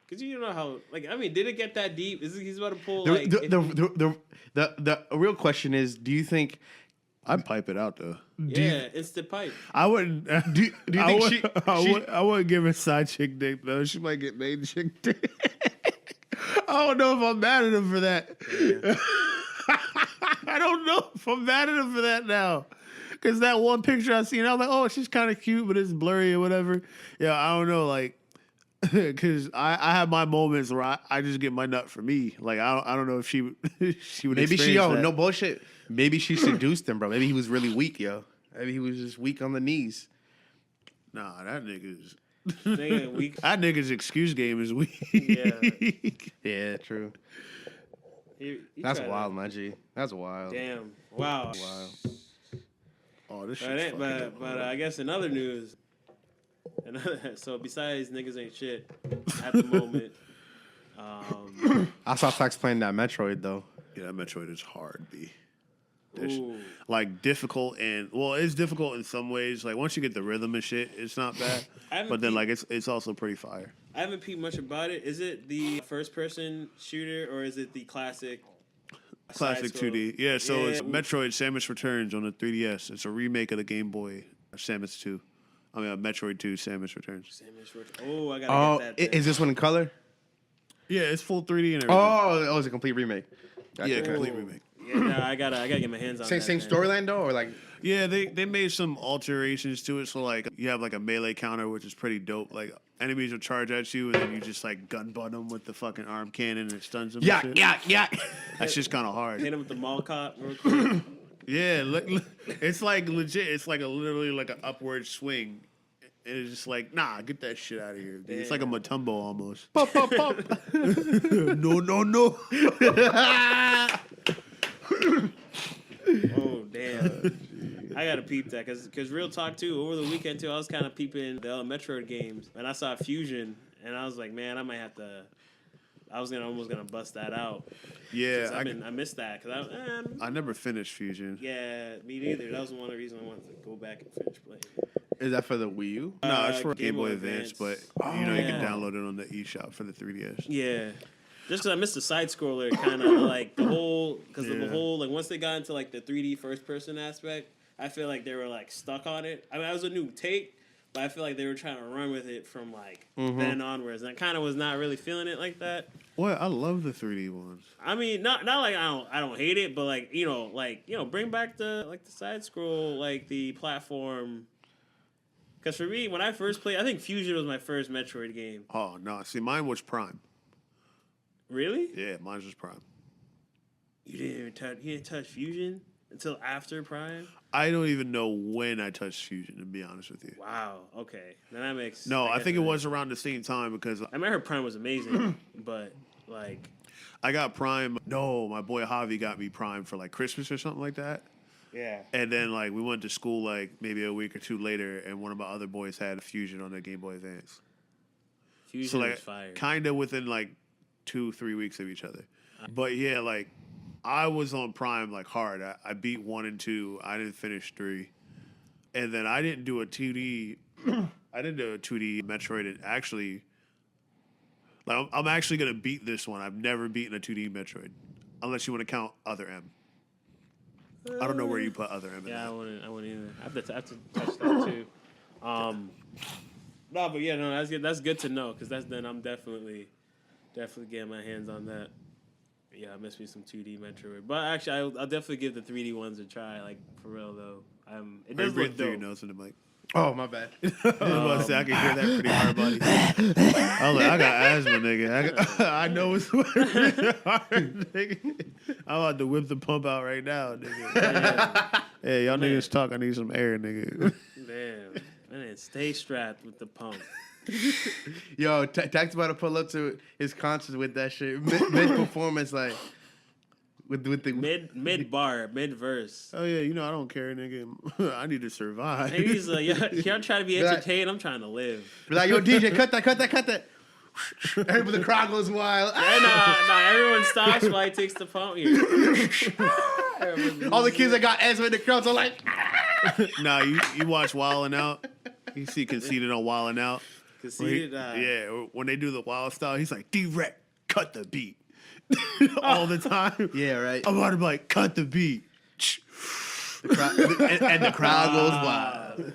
Because you don't know how. Like, I mean, did it get that deep? He's about to pull.
The real question is, do you think?
I'd pipe it out though.
Yeah, instant pipe.
I wouldn't.
Do you think
I wouldn't give her side chick dick though. She might get main chick dick. I don't know if I'm mad at him for that.
Yeah.
I don't know if I'm mad at him for that now. Because that one picture I seen, I was like, oh, she's kind of cute, but it's blurry or whatever. Yeah, I don't know, like, because I have my moments where I just get my nut for me. Like, I don't know if she would.
Maybe no bullshit. Maybe she seduced him, bro. Maybe he was really weak, yo. Maybe he was just weak on the knees.
Nah, that nigga's.
Weak.
That nigga's excuse game is weak.
Yeah, true. That's wild, my G. That's wild.
Damn. Wow.
Wow.
Oh, this shit.
But I guess in other news, so besides niggas ain't shit at the moment.
I saw Sax playing that Metroid though.
Yeah, that Metroid is hard, B.
Like
difficult it's difficult in some ways. Like once you get the rhythm and shit, it's not bad. But then like it's also pretty fire.
I haven't peeped much about it. Is it the first person shooter or is it the classic
2D? Yeah, so it's Metroid Samus Returns on the 3DS. It's a remake of the Game Boy Samus 2. I mean, Metroid 2, Samus Returns.
Oh, I gotta get that.
Is this one in color?
Yeah, it's full 3D and everything.
Oh, it's a complete remake. Gotcha.
Yeah, complete remake.
Yeah, nah, I gotta get my hands on that.
Same storyline though, or like?
Yeah, they made some alterations to it. So like you have like a melee counter, which is pretty dope. Like enemies will charge at you, and then you just like gun butt them with the fucking arm cannon, and it stuns them.
Yeah.
That's just kind of hard.
Hit him with the mall cop real quick.
Yeah, it's like legit. It's like literally like an upward swing. And it's just like, nah, get that shit out of here. Dude. It's like a Matumbo almost.
Pop.
No.
Oh damn! I gotta peep that because real talk too. Over the weekend too, I was kind of peeping the Metroid games, and I saw Fusion, and I was like, man, I might have to. I was almost gonna bust that out.
Yeah,
I missed that because
I never finished Fusion.
Yeah, me neither. That was one of the reasons I wanted to go back and finish playing.
Is that for the Wii U?
No, it's for Game Boy Advance, but you can
yeah.
download it on the eShop for the 3DS.
Yeah. Just because I missed the side scroller, kind of like the whole, because of the whole, like once they got into like the 3D first person aspect, I feel like they were like stuck on it. I mean, that was a new take, but I feel like they were trying to run with it from like then onwards, and I kind of was not really feeling it like that.
What? I love the 3D ones.
I mean, not like I don't hate it, but like bring back the side scroll, like the platform. Because for me, when I first played, I think Fusion was my first Metroid game.
Oh no! See, mine was Prime.
Really?
Yeah, mine was Prime.
You didn't touch Fusion until after Prime?
I don't even know when I touched Fusion, to be honest with you.
Wow. Okay. Then that makes.
No, I think it was around the same time because
I remember Prime was amazing, but like.
I got Prime. No, my boy Javi got me Prime for like Christmas or something like that.
Yeah.
And then like we went to school like maybe a week or two later, and one of my other boys had Fusion on their Game Boy Advance.
Fusion
So like
was fire.
kind of within like 2-3 weeks of each other. But yeah, like I was on Prime like hard. I beat 1 and 2. I didn't finish 3, and then I didn't do a 2D. I didn't do a 2D Metroid. And actually, like I'm actually gonna beat this one. I've never beaten a 2D Metroid, unless you want to count Other M. I don't know where you put Other M.
Yeah, I wouldn't either. I have to touch that too. No, but yeah, no, that's good. That's good to know because then I'm definitely getting my hands on that. Yeah, I miss me some 2D Metroid, but actually, I'll definitely give the 3D ones a try. Like for real though, it does look
through your
dope.
nose in the mic.
Oh, my bad.
I was about to say, I can hear that pretty hard, buddy. I was like, I got asthma, nigga. I know it's pretty hard, nigga. I'm about to whip the pump out right now, nigga.
Damn.
Hey, y'all niggas talk. I need some air, nigga.
Damn. Man, stay strapped with the pump.
Yo, Tax about to pull up to his concert with that shit. Mid performance, like with the
mid bar, mid verse.
Oh, yeah, I don't care, nigga. I need to survive.
And he's like, y'all trying to be entertained. I'm trying to live.
Be like, yo, DJ, cut that. Everybody, the crowd goes wild.
Nah, everyone stops while he takes the pump here.
All the kids that got asthma in the crowds are like,
Nah, you watch Wildin' Out. You see Conceited on Wildin' Out.
Conceited,
yeah, when they do the wild style, he's like, direct, cut the beat. All the time.
yeah, right.
I'm about to be like, cut the beat.
And the crowd goes wild.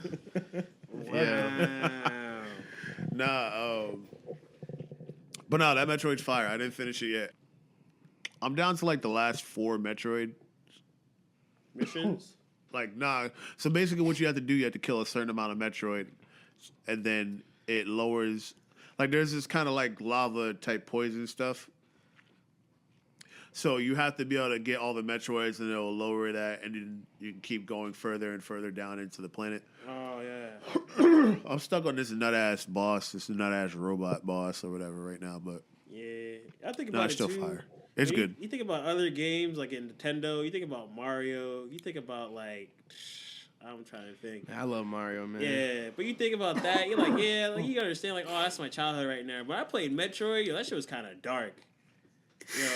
Wow.
Nah, but no, that Metroid's fire. I didn't finish it yet. I'm down to like the last 4 Metroid
Missions?
Like, nah. So basically what you have to do, you have to kill a certain amount of Metroid, and then it lowers, like there's this kind of like lava type poison stuff. So you have to be able to get all the Metroids, and it'll lower that, and then you can keep going further and further down into the planet.
Oh, yeah.
I'm stuck on this nut-ass boss, this nut-ass robot boss or whatever right now, but
Yeah. I think about
it's
it
still
too.
fire. It's good.
You think about other games like in Nintendo, you think about Mario, you think about like, I'm trying to think.
I love Mario, man.
Yeah, but you think about that, you're like, yeah, like you understand, like, oh, that's my childhood right now. But I played Metroid, yo, that shit was kind of dark. Yo,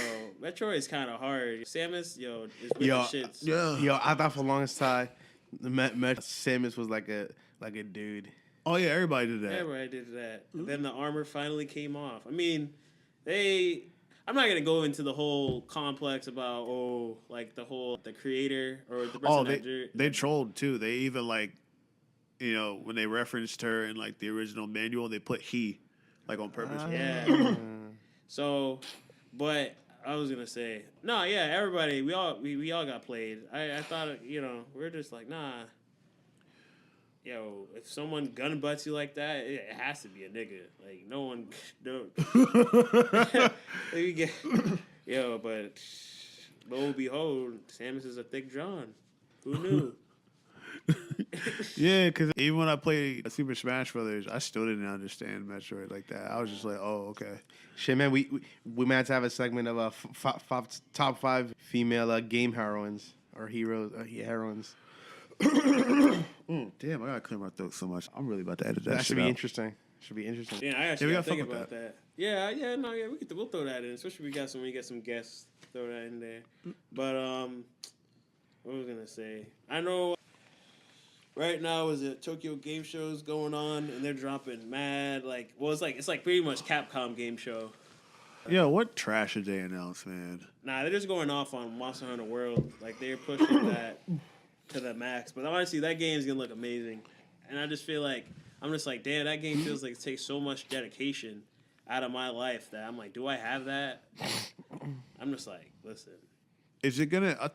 Metroid is kind of hard. Samus, yo, is with the shits.
Yeah.
Yo, I thought for the longest time, Samus was like a dude.
Oh yeah, everybody did that.
Everybody did that. Then the armor finally came off. I mean, I'm not gonna go into the whole complex about the creator or the person that
They trolled too. They even like you know, when they referenced her in like the original manual, they put he, like on purpose.
Yeah. So, but I was gonna say, no, yeah, everybody, we all got played. I thought, you know, we're just like, nah. Yo, if someone gun butts you like that, it has to be a nigga. Like no one, no. You get, yo, but lo and behold, Samus is a thick John. Who knew?
Yeah, because even when I played Super Smash Brothers, I still didn't understand Metroid like that. I was just like, oh, okay.
Shit, man, we might have to have a segment of top 5 female game heroines or heroes, heroines.
Damn, I gotta clear my throat so much. I'm really about to edit that.
That should
shit
be
out.
interesting. Should be interesting.
Yeah, I actually
we
gotta
gotta
think
fuck with
about that. Yeah, we'll throw that in. Especially when we get some guests, throw that in there. But what was I gonna say? I know right now is it Tokyo Game Show's going on, and they're dropping mad it's like pretty much Capcom game show.
Yeah, what trash did they announce, man?
Nah, they're just going off on Monster Hunter World. Like they're pushing that to the max. But honestly, that game's gonna look amazing. And I just feel like I'm just like, damn, that game feels like it takes so much dedication out of my life that I'm like, do I have that? I'm just like, listen.
Is it gonna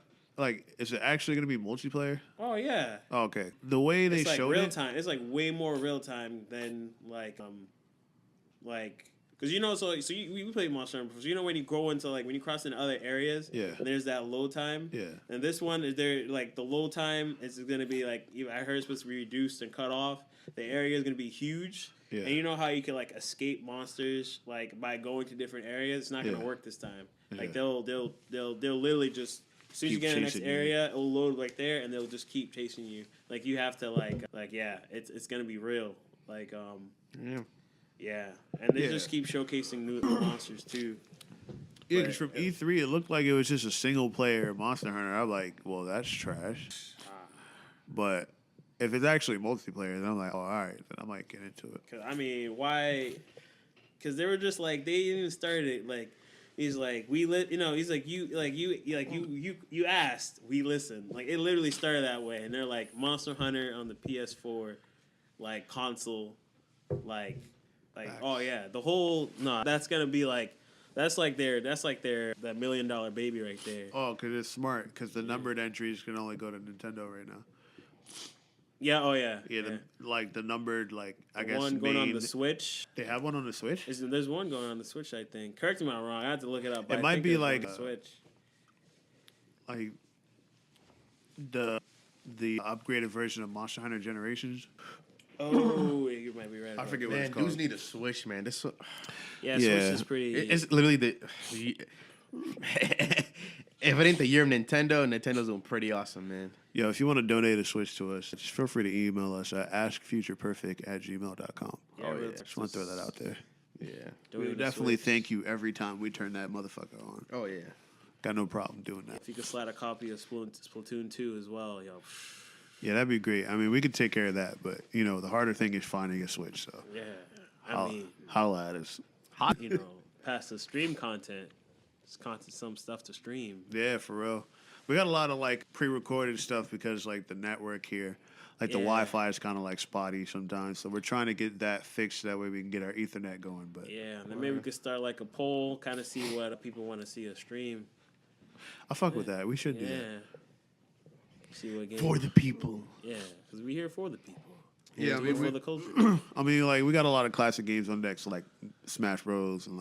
is it actually gonna be multiplayer?
Oh yeah.
Oh, okay. The way they
It's like
showed
real
it,
time. It's like way more real time than because you know, we played Monster Hunter before. So you know when you go into when you cross into other areas,
Yeah.
and there's that load time.
Yeah.
And this one is there the load time is gonna be I heard it's supposed to be reduced and cut off. The area is gonna be huge.
Yeah.
And you know how you can escape monsters by going to different areas. It's not gonna
Yeah.
work this time.
Yeah.
They'll literally just. As soon as you
Keep
get in the next
chasing you.
area, it'll load right there, and they'll just keep chasing you. You have to yeah, it's gonna be real.
Yeah.
Yeah, and they
Yeah.
just keep showcasing new monsters too.
Yeah,
But,
because from E3 it looked like it was just a single player Monster Hunter. I'm like, well, that's trash. But if it's actually multiplayer, then I'm like, oh, all right, then I might get into it.
Cause I mean, why? Because they were just they even started he's like he's like you asked, we listened. It literally started that way, and they're like Monster Hunter on the PS4, console, oh yeah, the whole that's gonna be that's their that $1 million baby right there.
Oh, because it's smart. Because the numbered entries can only go to Nintendo right now.
Yeah. Oh yeah.
Yeah, the numbered I guess
one going on the Switch.
They have one on the Switch.
There's one going on the Switch, I think. Correct me if I'm wrong. I have to look it up. But
It
I
might
think
be
there's one on the Switch.
The upgraded version of Monster Hunter Generations.
Oh, you might be right.
I
about
forget
that.
what
Man,
it's called.
dudes need a Switch, man. This
Yeah,
Yeah.
Switch is pretty.
it's literally the. If it ain't the year of Nintendo, Nintendo's doing pretty awesome, man.
Yo, if you want to donate a Switch to us, just feel free to email us at askfutureperfect@gmail.com.
Yeah, really.
Just want to throw that out there.
Yeah.
Donate
We
a
would definitely
Switch.
thank you every time we turn that motherfucker on.
Oh yeah.
Got no problem doing that.
If you could slide a copy of Splatoon 2 as well, yo.
Yeah, that'd be great. I mean, we could take care of that, but the harder thing is finding a Switch. So,
Yeah. I mean,
holla at us.
past the stream content, it's some stuff to stream.
Yeah, for real. We got a lot of pre-recorded stuff because the network here, the
Yeah.
Wi-Fi is kind of spotty sometimes. So we're trying to get that fixed. That way we can get our Ethernet going. But
Yeah, and then maybe we could start a poll, kind of see what people want to see a stream.
I fuck with that. We should do that.
Yeah. See what game.
For the people.
Yeah, because we're here for the people.
Yeah, I
We're
mean,
for the culture.
I mean, we got a lot of classic games on decks, like Smash Bros. And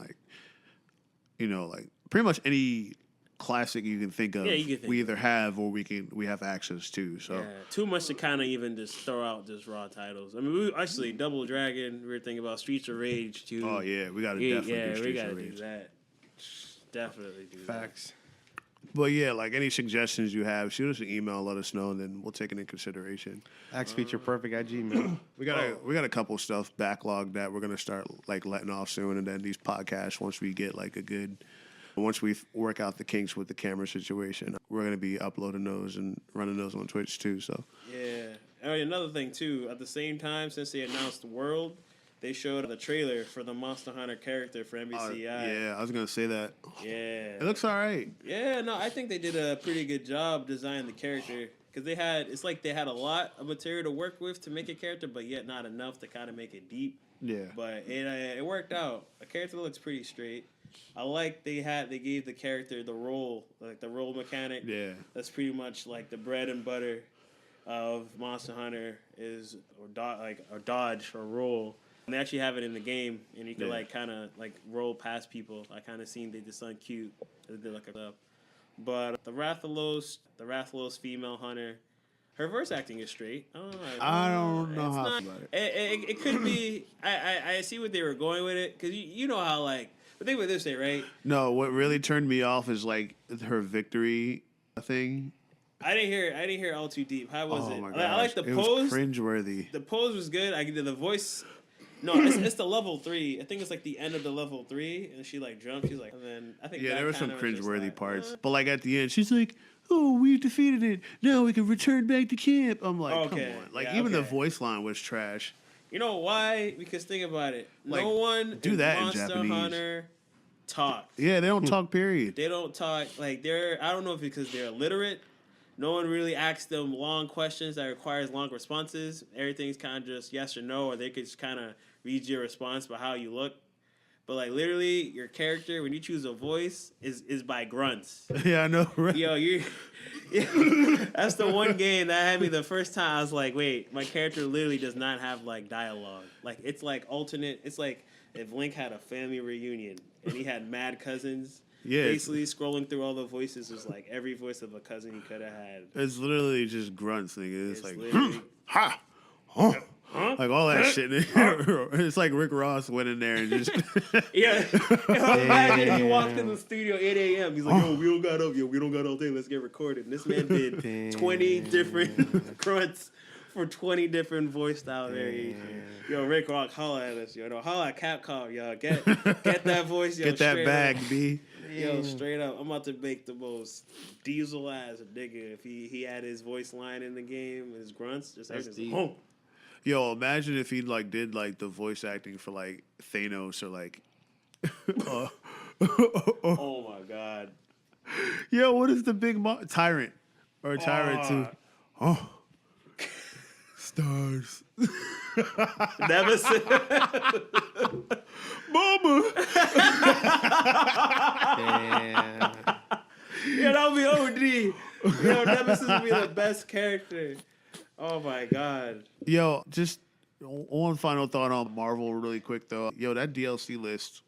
pretty much any classic you can think of.
Yeah, you can think
we
of.
either have or we have access to. So
Yeah, too much to kind of even just throw out just raw titles. I mean, we actually Double Dragon. We were thinking about Streets of Rage too.
oh yeah, we got to
Yeah,
definitely do
we
Streets
gotta
of
do
Rage.
that. Definitely do
Facts.
But yeah, any suggestions you have, shoot us an email, let us know, and then we'll take it in consideration.
AskFeaturePerfect@gmail.
We got a couple stuff backlogged that we're gonna start letting off soon, and then these podcasts once we get once we work out the kinks with the camera situation, we're gonna be uploading those and running those on Twitch too. So
that. Yeah. Oh, another thing too. At the same time, since they announced World, they showed the trailer for the Monster Hunter character for NBCI.
yeah, I was gonna say that.
Yeah.
It looks all right.
Yeah, no, I think they did a pretty good job designing the character. because it's like they had a lot of material to work with to make a character, but yet not enough to kind of make it deep.
Yeah.
But it worked out. A character looks pretty straight. I like they gave the character the role, like the role mechanic.
Yeah.
That's pretty much like the bread and butter of Monster Hunter is or dodge or roll. And they actually have it in the game, and you can like kind of like roll past people. I kind of seen they did something cute. They did like a but the Rathalos female hunter, her voice acting is straight.
I don't know how about it.
It could be. I see what they were going with it, because you know how like. But think about this way, right?
No, what really turned me off is like her victory thing.
I didn't hear it all too deep. How was it?
My gosh.
I like the
it
pose.
Was cringeworthy.
The pose was good. I did the voice. No, it's the level 3. I think it's like the end of the level 3, and she like jumped. She's like, and then I think
there were some cringeworthy
like,
parts, but like at the end, she's like, "Oh, we defeated it. Now we can return back to camp." I'm like, come on. Like even the voice line was trash.
You know why? Because think about it.
Like,
no one
do
in
that in
Monster
Japanese.
Hunter talks.
Yeah, they don't talk. Period.
They don't talk. Like I don't know if it's because they're illiterate. No one really asks them long questions that requires long responses. Everything's kind of just yes or no, or they could just kind of read your response by how you look. But like literally, your character when you choose a voice is by grunts.
Yeah, I know, right?
Yo, that's the one game that had me the first time. I was like, wait, my character literally does not have like dialogue. Like it's like alternate. It's like if Link had a family reunion and he had mad cousins.
Yeah,
basically scrolling through all the voices was like every voice of a cousin he could have had.
It's literally just grunts, nigga. It's like
literally...
ha, huh? Like all that shit. It's like Rick Ross went in there and just
yeah. Imagine he walked in the studio 8 a.m. He's like, yo, we don't got all day. Let's get recorded. And this man did 20 different grunts for 20 different voice style variations. Yo, Rick Rock, holla at us. Yo, no, holla at Capcom. Yo, get that voice. Yo,
get that bag,
up.
B.
Yo, straight up, I'm about to make the most diesel ass nigga if he had his voice line in the game, his grunts, just like his home.
Yo, imagine if he like did like the voice acting for like Thanos or like.
Oh my god.
Yo, what is the big Tyrant or Tyrant 2? Oh. Stars.
Nemesis.
Mama.
Damn.
Yeah, that would be OD. Yo, Nemesis would be the best character. Oh my god.
Yo, just one final thought on Marvel really quick though. Yo, that DLC list.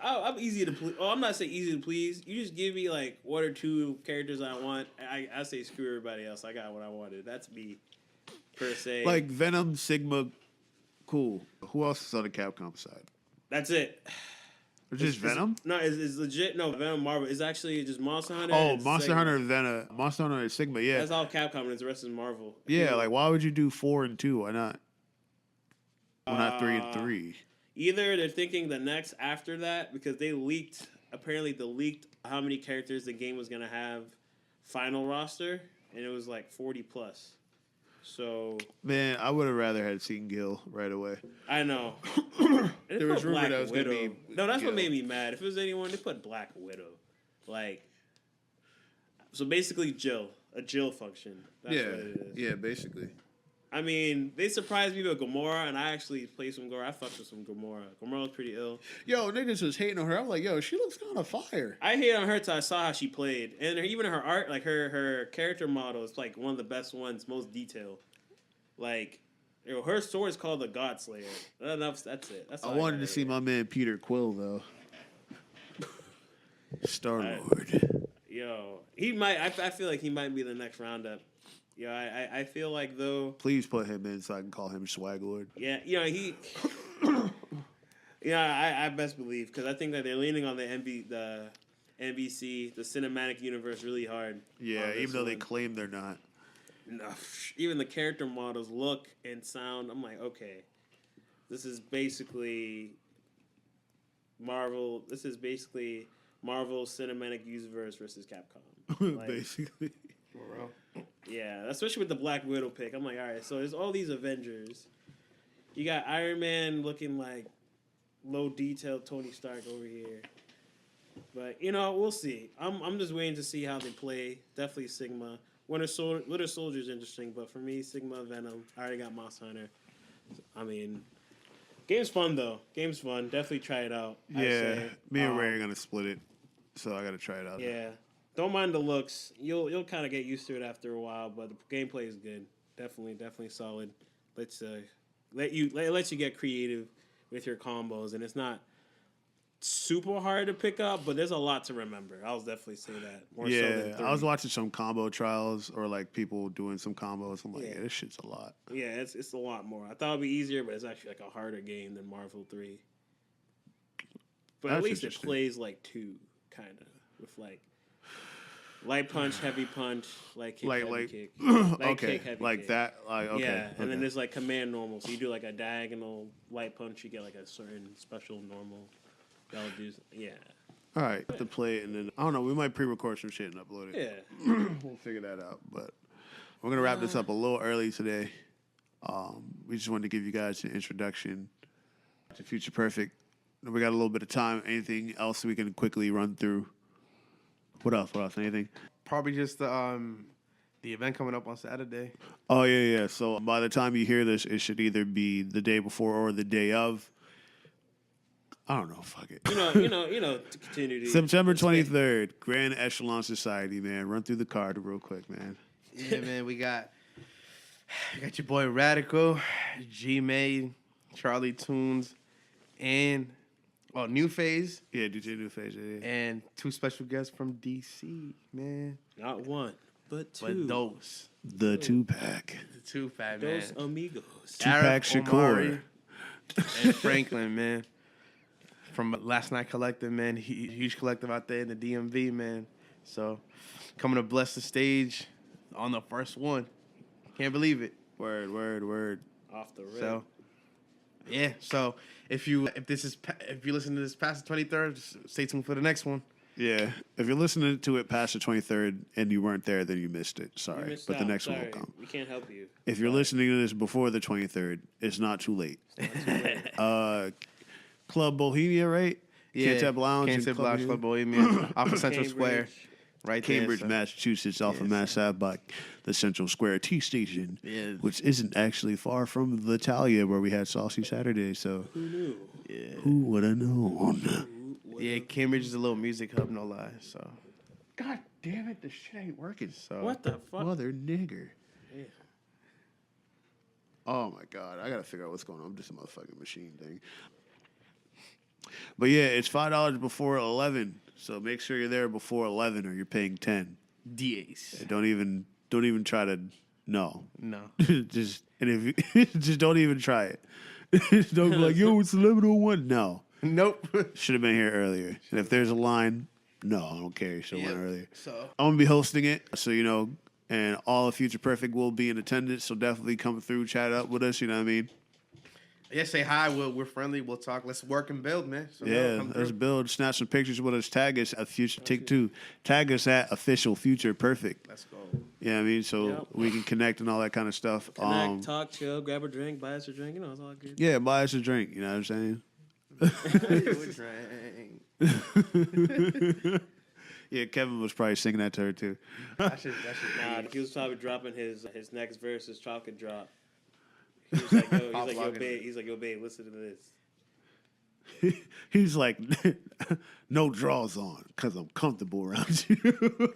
I'm easy to please. Oh, I'm not saying easy to please. You just give me like 1 or 2 characters I want. I say screw everybody else. I got what I wanted. That's me, per se.
Like Venom, Sigma, cool. Who else is on the Capcom side?
That's it.
Just Venom?
No, it's legit. No, Venom Marvel. It's actually just Monster Hunter.
Oh,
and
Monster
Sigma.
Hunter, Venom, Monster Hunter, and Sigma. Yeah,
That's all Capcom, and the rest is Marvel.
yeah. Like, why would you do 4 and 2? Why not? Why not 3 and 3?
Either they're thinking the next after that because they leaked. Apparently, they leaked how many characters the game was gonna have final roster, and it was like 40 plus. So
Man, I would have rather had seen Gil right away.
I know.
There was rumor that was gonna be
No, that's
Gil.
what made me mad. If it was anyone, they put Black Widow. Like, so basically, a Jill function. That's what it is.
Yeah, basically.
I mean, they surprised me with Gamora, and I actually played some Gamora. I fucked with some Gamora. Gamora's pretty ill.
Yo, niggas was hating on her. I'm like, yo, she looks kind of fire.
I hate on her till I saw how she played, and even her art, like her character model is like one of the best ones, most detailed. Like, you know, her sword is called the God Slayer. That's it. That's all
I wanted to see my man Peter Quill though. Star-Lord.
Yo, he might. I feel like he might be the next roundup. Yo, I feel like though.
Please put him in so I can call him Swag Lord.
Yeah, you know he. Yeah, I best believe because I think that they're leaning on the NBC, the cinematic universe, really hard.
Yeah, even though they claim they're not.
No, even the character models, look and sound. I'm like, okay, this is basically Marvel. This is basically Marvel Cinematic Universe versus Capcom. Like,
Basically.
yeah, especially with the Black Widow pick. I'm like, all right, so there's all these Avengers. You got Iron Man looking like low detailed Tony Stark over here. But, you know, we'll see. I'm just waiting to see how they play. Definitely Sigma. Winter Soldier is interesting, but for me, Sigma, Venom. I already got Monster Hunter. I mean, game's fun though. Game's fun. Definitely try it out. I'd
Yeah,
say.
me and Ray are gonna split it, so I gotta try it out.
Yeah, don't mind the looks. You'll kind of get used to it after a while, but the gameplay is good. Definitely solid. Lets you get creative with your combos, and it's not super hard to pick up, but there's a lot to remember. I'll definitely say that. More so than
Yeah,
3.
I was watching some combo trials or like people doing some combos. I'm like,
Yeah.
yeah, this shit's a lot.
Yeah, it's a lot more. I thought it'd be easier, but it's actually like a harder game than Marvel 3. But at
That's
least it
interesting.
plays like 2, kind of, with like light punch, heavy punch, light kick, heavy kick. Light
okay,
kick, heavy
like
kick.
that. Like okay,
Yeah, and then
okay.
there's like command normal. So you do like a diagonal light punch, you get like a certain special normal. That'll do. Yeah.
All right, to play it, and then I don't know. We might pre-record some shit and upload it.
Yeah.
We'll figure that out. But we're gonna wrap this up a little early today. We just wanted to give you guys an introduction to Future Perfect. We got a little bit of time. Anything else we can quickly run through? What else? Anything?
Probably just the event coming up on Saturday.
Oh yeah. So by the time you hear this, it should either be the day before or the day of. I don't know. Fuck it.
You know. To continue to
September 23rd, Grand Echelon Society, man. Run through the card real quick, man.
Yeah, man, we got your boy Radical, G-Made, Charlie Tunes, and New Phase,
Yeah, DJ New Phase. Yeah.
and 2 special guests from DC, man.
Not one, but 2.
But those,
The 2-pack.
the 2 fat man,
Those amigos.
Tupac
Arif
Shakur.
Omari, and Franklin, man. From Last Night Collective, man. Huge collective out there in the DMV, man. So, coming to bless the stage on the first one. Can't believe it.
Word.
Off the rip.
So, yeah. So, if you listen to this past the 23rd, just stay tuned for the next one.
Yeah. If you're listening to it past the 23rd and you weren't there, then you missed it.
You
Sorry.
missed
But the
out.
next one will
Sorry.
come.
We can't help you.
If you're listening to this before the 23rd, it's not too late. Club Bohemia, right? Kentep Lounge. and
Kentep
Club
Lounge,
Bohemia.
Club Bohemia, off of Central Square,
Cambridge.
right
Cambridge,
there.
Massachusetts, off of Mass Ave by the Central Square T Station,
Yeah.
which isn't actually far from the Talia where we had Saucy Saturday. So
Who knew?
Yeah.
who would have known?
Yeah, Cambridge is a little music hub, no lie. So,
God damn it, the shit ain't working.
so
What the fuck?
Mother nigger.
Yeah.
Oh my God, I gotta figure out what's going on. I'm just a motherfucking machine thing. But yeah, it's $5 before 11. So make sure you're there before 11 or you're paying 10.
DAs.
Don't even try to no.
No.
Just and if you just don't even try it. Don't be like, yo, it's 11:01. No.
Nope.
Should have been here earlier. And if there's a line, no, I don't care. You should have went
Yep.
earlier.
So,
I'm gonna be hosting it, so and all of Future Perfect will be in attendance. So definitely come through, chat up with us. You know what I mean?
yeah, say hi. We're friendly. We'll talk. Let's work and build, man. So,
Yeah,
come
let's
through.
build. Snap some pictures with us. Tag us at Future Take Two. Tag us at Official Future Perfect.
Let's go.
Yeah, I mean, so
Yep.
we can connect and all that kind of stuff.
Connect, talk, chill, grab a drink, buy us a drink. It's all good.
Yeah, buy us a drink. You know what I'm saying? Yeah, Kevin was probably singing that to her too.
That should
Nah, he was probably dropping his next verse, his chocolate drop. He was like, yo, babe. He's like, yo, babe, listen to this.
He's like, no draws on, because I'm comfortable around you.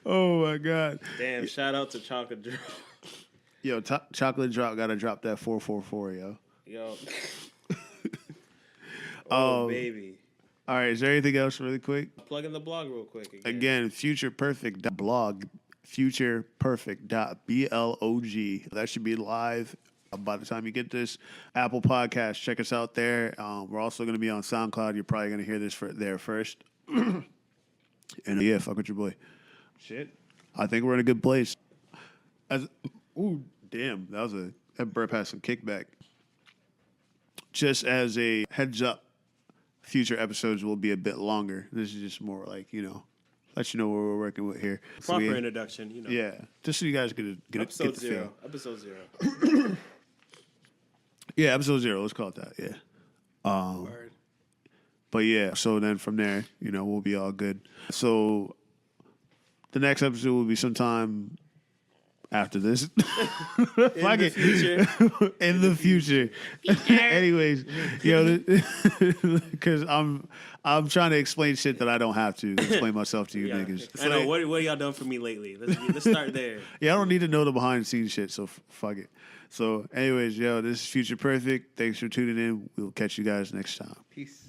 Oh my God.
Damn, shout out to chocolate drop.
Yo, Chocolate Drop got to drop that 444, yo.
Yo. Oh, baby.
All right, is there anything else really quick?
Plug in the blog real quick.
Again, futureperfect.blog, futureperfect.blog. That should be live by the time you get this. Apple Podcast, check us out there. We're also going to be on SoundCloud. You're probably going to hear this there first. And yeah, fuck with your boy. Shit. I think we're in a good place. Ooh, damn, that burp has some kickback. Just as a heads up, future episodes will be a bit longer. This is just more like, let you know what we're working with here.
Proper introduction,
Yeah, just so you guys get
Episode
the
0.
feel.
Episode 0.
Yeah, episode 0. Let's call it that. Yeah.
Word.
But yeah, so then from there, we'll be all good. So the next episode will be sometime after this.
In the future.
In the future. Anyways, because I'm trying to explain shit that I don't have to explain myself to you niggas.
I know. What y'all done for me lately? Let's start there.
Yeah, I don't need to know the behind the scenes shit, so fuck it. So anyways, this is Future Perfect. Thanks for tuning in. We'll catch you guys next time.
Peace.